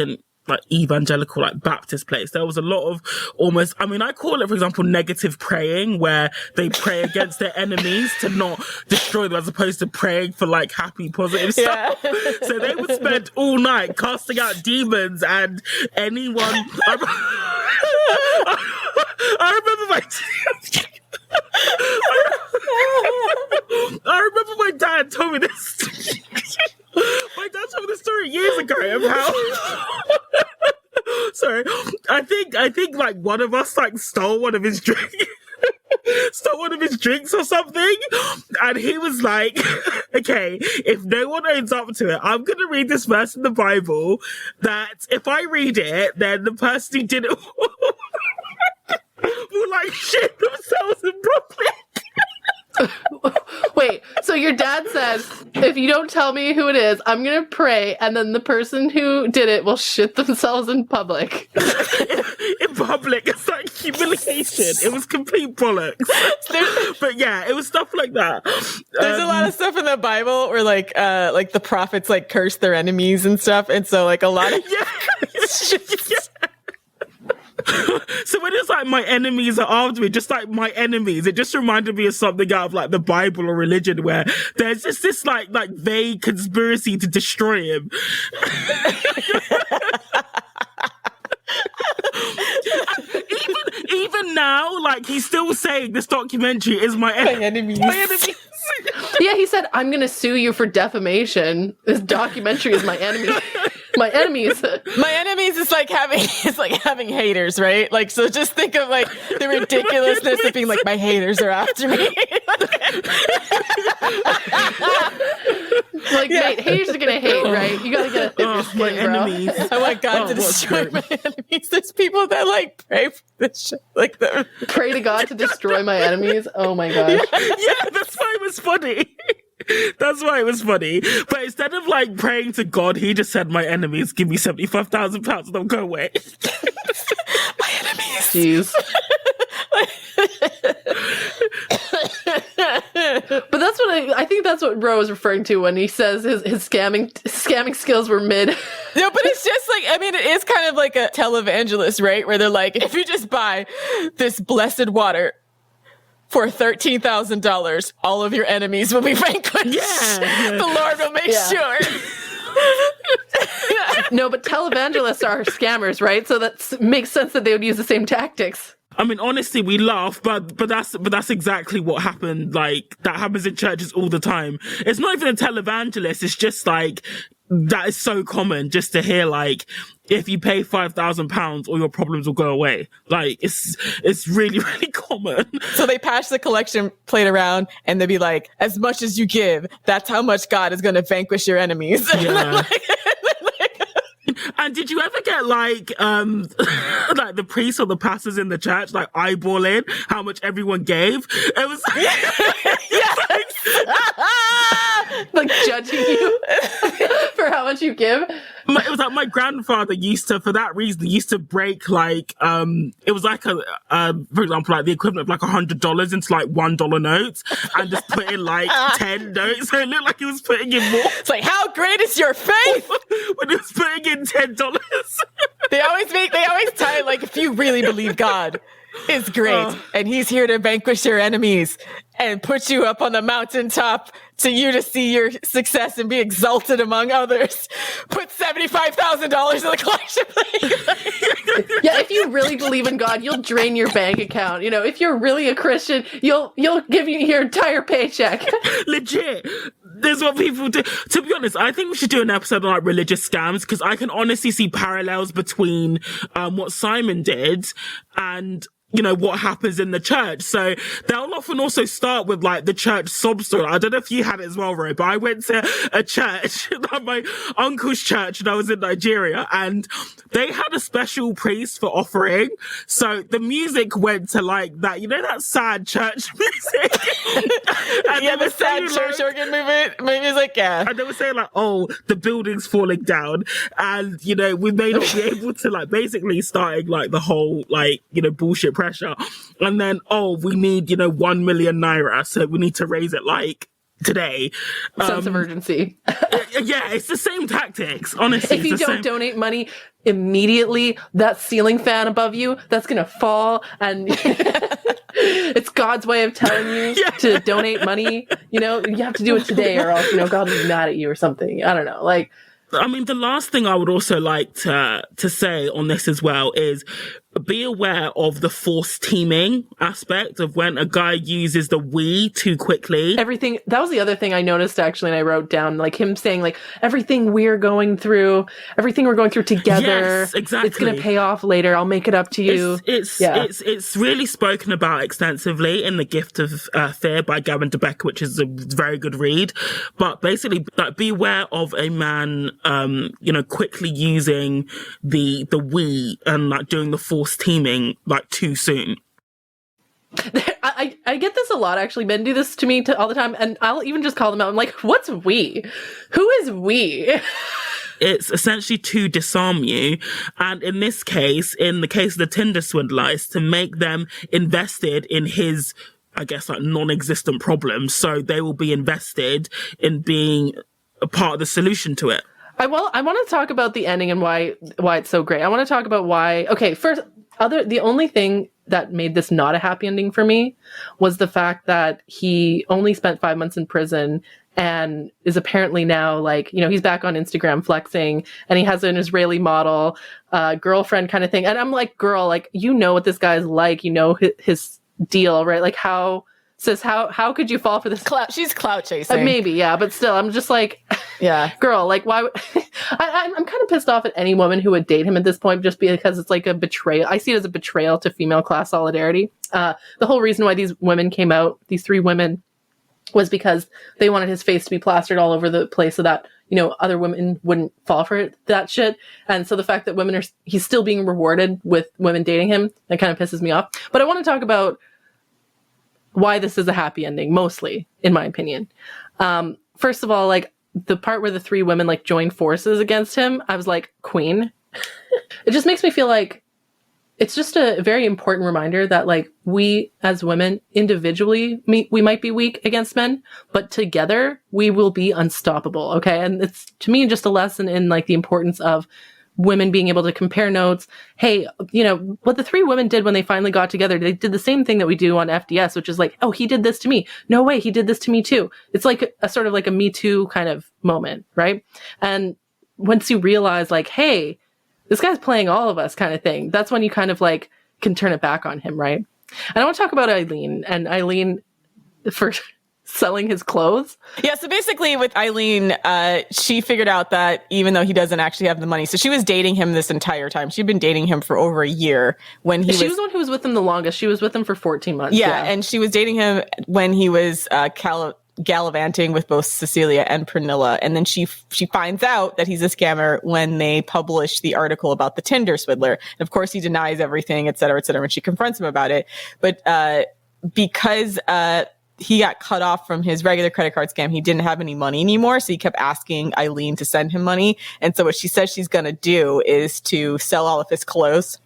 Speaker 4: evangelical like Baptist place, there was a lot of almost, I mean, I call it, for example, negative praying, where they pray against their enemies to not destroy them, as opposed to praying for like happy, positive stuff. So they would spend all night casting out demons and anyone. I remember my dad told me this. My dad told me this story years ago of how. Sorry, I think like one of us like stole one of his drinks. Stole one of his drinks or something, and he was like, okay, if no one owns up to it, I'm gonna read this verse in the Bible that if I read it, then the person who did it will like shit themselves in Brooklyn.
Speaker 2: Wait, so your dad says, if you don't tell me who it is, I'm gonna pray, and then the person who did it will shit themselves in public.
Speaker 4: In public, it's like humiliation. It was complete bollocks. But yeah, it was stuff like that.
Speaker 1: There's a lot of stuff in the Bible where like the prophets like curse their enemies and stuff, and so like a lot of
Speaker 4: yeah. So when it's like my enemies are after me, just like my enemies, it just reminded me of something out of like the Bible or religion, where there's just this like vague conspiracy to destroy him. even now, like he's still saying this documentary is my enemies. My enemies.
Speaker 2: Yeah, he said, I'm gonna sue you for defamation. This documentary is my enemy. My enemies.
Speaker 1: My enemies is like having haters, right? Like, so just think of like the ridiculousness of being like, my haters are after me.
Speaker 2: Like, mate, haters are gonna hate, right? You gotta get a thicker skin,
Speaker 4: my
Speaker 2: bro.
Speaker 4: enemies.
Speaker 1: I want God to destroy my enemies. There's people that like pray for this shit, like the
Speaker 2: Pray to God to destroy my enemies. Oh my gosh.
Speaker 4: Yeah, that's why it was funny. That's why it was funny. But instead of like praying to God, he just said, my enemies, give me £75,000 and they'll go away.
Speaker 1: my enemies.
Speaker 2: Jeez. But that's what I think that's what Ro was referring to when he says his scamming skills were mid.
Speaker 1: No, but it's just like, I mean, it is kind of like a televangelist, right? Where they're like, if you just buy this blessed water for $13,000, all of your enemies will be vanquished.
Speaker 4: Yeah.
Speaker 1: The Lord will make sure.
Speaker 2: No, but televangelists are scammers, right? So that makes sense that they would use the same tactics.
Speaker 4: I mean, honestly, we laugh, but that's exactly what happened. Like, that happens in churches all the time. It's not even a televangelist. It's just like, that is so common just to hear, like, if you pay £5,000, all your problems will go away. Like, it's really, really common.
Speaker 1: So they pass the collection plate around and they'd be like, as much as you give, that's how much God is going to vanquish your enemies.
Speaker 4: Yeah. And did you ever get like like the priests or the pastors in the church like eyeballing how much everyone gave? It was
Speaker 2: like judging you for how much you give.
Speaker 4: It was like my grandfather used to, for that reason, used to break like it was like a for example, like the equivalent of like $100 into like $1 notes, and just put in like 10 notes, so it looked like he was putting in more.
Speaker 1: It's like, how great is your faith?
Speaker 4: When he was putting in $10.
Speaker 1: They always tie it like, if you really believe God is great and he's here to vanquish your enemies and put you up on the mountaintop to you to see your success and be exalted among others, put $75,000 in the collection plate.
Speaker 2: Yeah, if you really believe in God, you'll drain your bank account. You know, if you're really a Christian, you'll give you your entire paycheck.
Speaker 4: Legit. This is what people do. To be honest, I think we should do an episode on like religious scams, because I can honestly see parallels between what Simon did and, you know, what happens in the church. So they'll often also start with like the church sob story. I don't know if you had it as well, Ro, but I went to a church, like my uncle's church, and I was in Nigeria, and they had a special priest for offering. So the music went to like that, you know, that sad church music. And
Speaker 1: yeah, the sad church organ movement. Maybe it's like, yeah.
Speaker 4: And they were saying like, oh, the building's falling down, and, you know, we may not be able to like basically starting like the whole like, you know, bullshit prayer pressure. And then, oh, we need, 1 million naira. So we need to raise it like today.
Speaker 2: Sense of urgency.
Speaker 4: Yeah, it's the same tactics, honestly.
Speaker 2: If you don't donate money immediately, that ceiling fan above you, that's going to fall. And it's God's way of telling you to donate money. You have to do it today or else, God will be mad at you or something. I don't know. Like,
Speaker 4: I mean, the last thing I would also like to say on this as well is be aware of the forced teaming aspect of when a guy uses the we too quickly.
Speaker 2: That was the other thing I noticed actually, and I wrote down, like him saying like, everything we're going through together.
Speaker 4: Yes, exactly.
Speaker 2: It's going to pay off later. I'll make it up to you.
Speaker 4: It's really spoken about extensively in The Gift of Fear by Gavin DeBecker, which is a very good read. But basically, like, beware of a man, quickly using the we and like doing the forced teaming like too soon.
Speaker 2: I get this a lot, actually. Men do this to me all the time, and I'll even just call them out. I'm like, what's we? Who is we?
Speaker 4: It's essentially to disarm you. And in this case, in the case of the Tinder Swindler, is to make them invested in his, I guess, like non-existent problems. So they will be invested in being a part of the solution to it.
Speaker 2: I want to talk about the ending and why it's so great. I want to talk about why. Okay, first, the only thing that made this not a happy ending for me was the fact that he only spent 5 months in prison and is apparently now like, he's back on Instagram flexing, and he has an Israeli model girlfriend kind of thing. And I'm like, girl, like, what this guy's like, his deal, right? Like, how could you fall for this?
Speaker 1: She's clout chasing.
Speaker 2: Maybe, yeah, but still, I'm just like, yeah, girl, like, why? I'm kind of pissed off at any woman who would date him at this point, just because it's like a betrayal. I see it as a betrayal to female class solidarity. The whole reason why these women came out, these 3 women, was because they wanted his face to be plastered all over the place so that, other women wouldn't fall for that shit. And so the fact that he's still being rewarded with women dating him, that kind of pisses me off. But I want to talk about why this is a happy ending, mostly, in my opinion. First of all, like, the part where the 3 women, like, join forces against him, I was like, queen. It just makes me feel like it's just a very important reminder that, like, we as women individually, we might be weak against men, but together we will be unstoppable. Okay. And it's, to me, just a lesson in, like, the importance of women being able to compare notes. Hey, what the 3 women did when they finally got together, they did the same thing that we do on FDS, which is like, oh, he did this to me. No way, he did this to me too. It's like a sort of like a Me Too kind of moment, right? And once you realize, like, hey, this guy's playing all of us kind of thing, that's when you kind of like can turn it back on him, right? And I want to talk about Eileen for selling his clothes.
Speaker 1: Yeah, so basically with Eileen, she figured out that even though he doesn't actually have the money, so she was dating him this entire time. She'd been dating him for over a year when she was the
Speaker 2: one who was with him the longest. She was with him for 14 months.
Speaker 1: Yeah, and she was dating him when he was gallivanting with both Cecilia and Pernilla. And then she finds out that he's a scammer when they publish the article about the Tinder Swindler. And of course, he denies everything, et cetera, and she confronts him about it. But because he got cut off from his regular credit card scam, he didn't have any money anymore. So he kept asking Eileen to send him money. And so what she says she's going to do is to sell all of his clothes.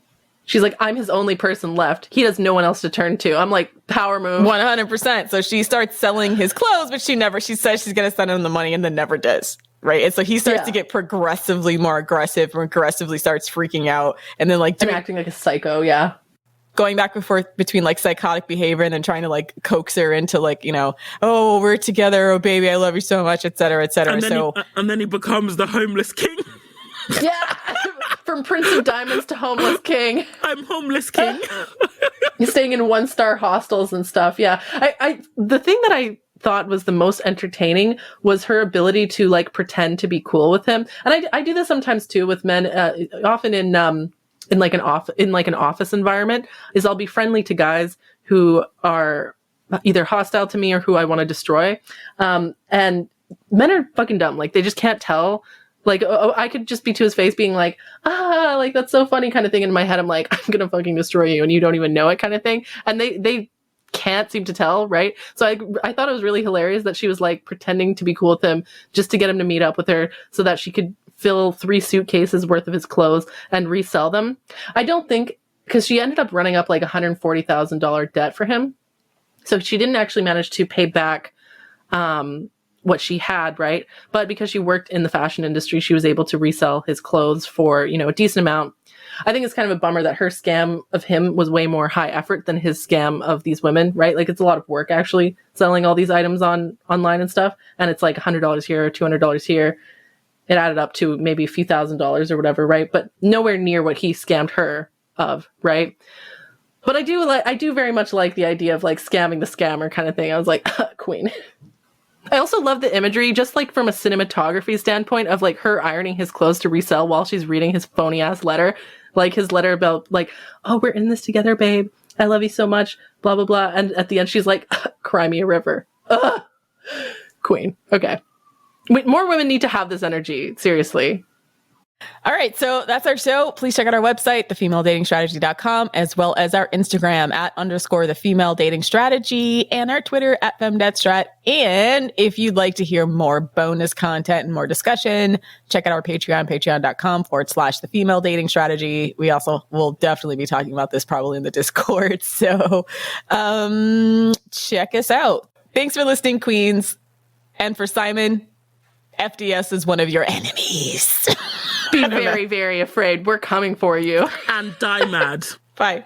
Speaker 2: She's like, I'm his only person left. He has no one else to turn to. I'm like, power move.
Speaker 1: 100%. So she starts selling his clothes, but she says she's going to send him the money and then never does. Right. And so he starts to get progressively more aggressive and aggressively starts freaking out. And then like
Speaker 2: acting like a psycho. Yeah.
Speaker 1: Going back and forth between like psychotic behavior and then trying to like coax her into like, oh, we're together. Oh, baby, I love you so much, et cetera, et cetera.
Speaker 4: And then he becomes the homeless king.
Speaker 2: Yeah. From Prince of Diamonds to homeless king.
Speaker 4: I'm homeless king.
Speaker 2: He's staying in 1-star hostels and stuff. Yeah. The thing that I thought was the most entertaining was her ability to like pretend to be cool with him. And I do this sometimes too with men, often in like an office environment, is I'll be friendly to guys who are either hostile to me or who I want to destroy. And men are fucking dumb. Like, they just can't tell. Like, I could just be to his face being like, like, that's so funny kind of thing. In my head, I'm like, I'm going to fucking destroy you and you don't even know it kind of thing. And they can't seem to tell, right? So I thought it was really hilarious that she was like pretending to be cool with him just to get him to meet up with her so that she could fill 3 suitcases worth of his clothes and resell them. I don't think because she ended up running up like $140,000 debt for him. So she didn't actually manage to pay back what she had, right? But because she worked in the fashion industry, she was able to resell his clothes for, you know, a decent amount. I think it's kind of a bummer that her scam of him was way more high effort than his scam of these women, right? Like it's a lot of work actually selling all these items online and stuff. And it's like $100 here, $200 here. It added up to maybe a few $1,000s or whatever, right? But nowhere near what he scammed her of, right? But I do very much like the idea of like scamming the scammer kind of thing. I was like, queen. I also love the imagery, just like from a cinematography standpoint of like her ironing his clothes to resell while she's reading his phony ass letter. Like his letter about like, oh, we're in this together, babe. I love you so much, blah, blah, blah. And at the end, she's like, cry me a river. Ugh. Queen. Okay. More women need to have this energy. Seriously.
Speaker 1: All right, so that's our show. Please check out our website, thefemaledatingstrategy.com, as well as our Instagram @_thefemaledatingstrategy and our Twitter @femdetstrat. And if you'd like to hear more bonus content and more discussion, check out our Patreon, patreon.com/thefemaledatingstrategy. We also will definitely be talking about this probably in the Discord. So check us out. Thanks for listening, queens. And for Simon, FDS is one of your enemies.
Speaker 2: Be very, very afraid. We're coming for you.
Speaker 4: And die mad.
Speaker 1: Bye.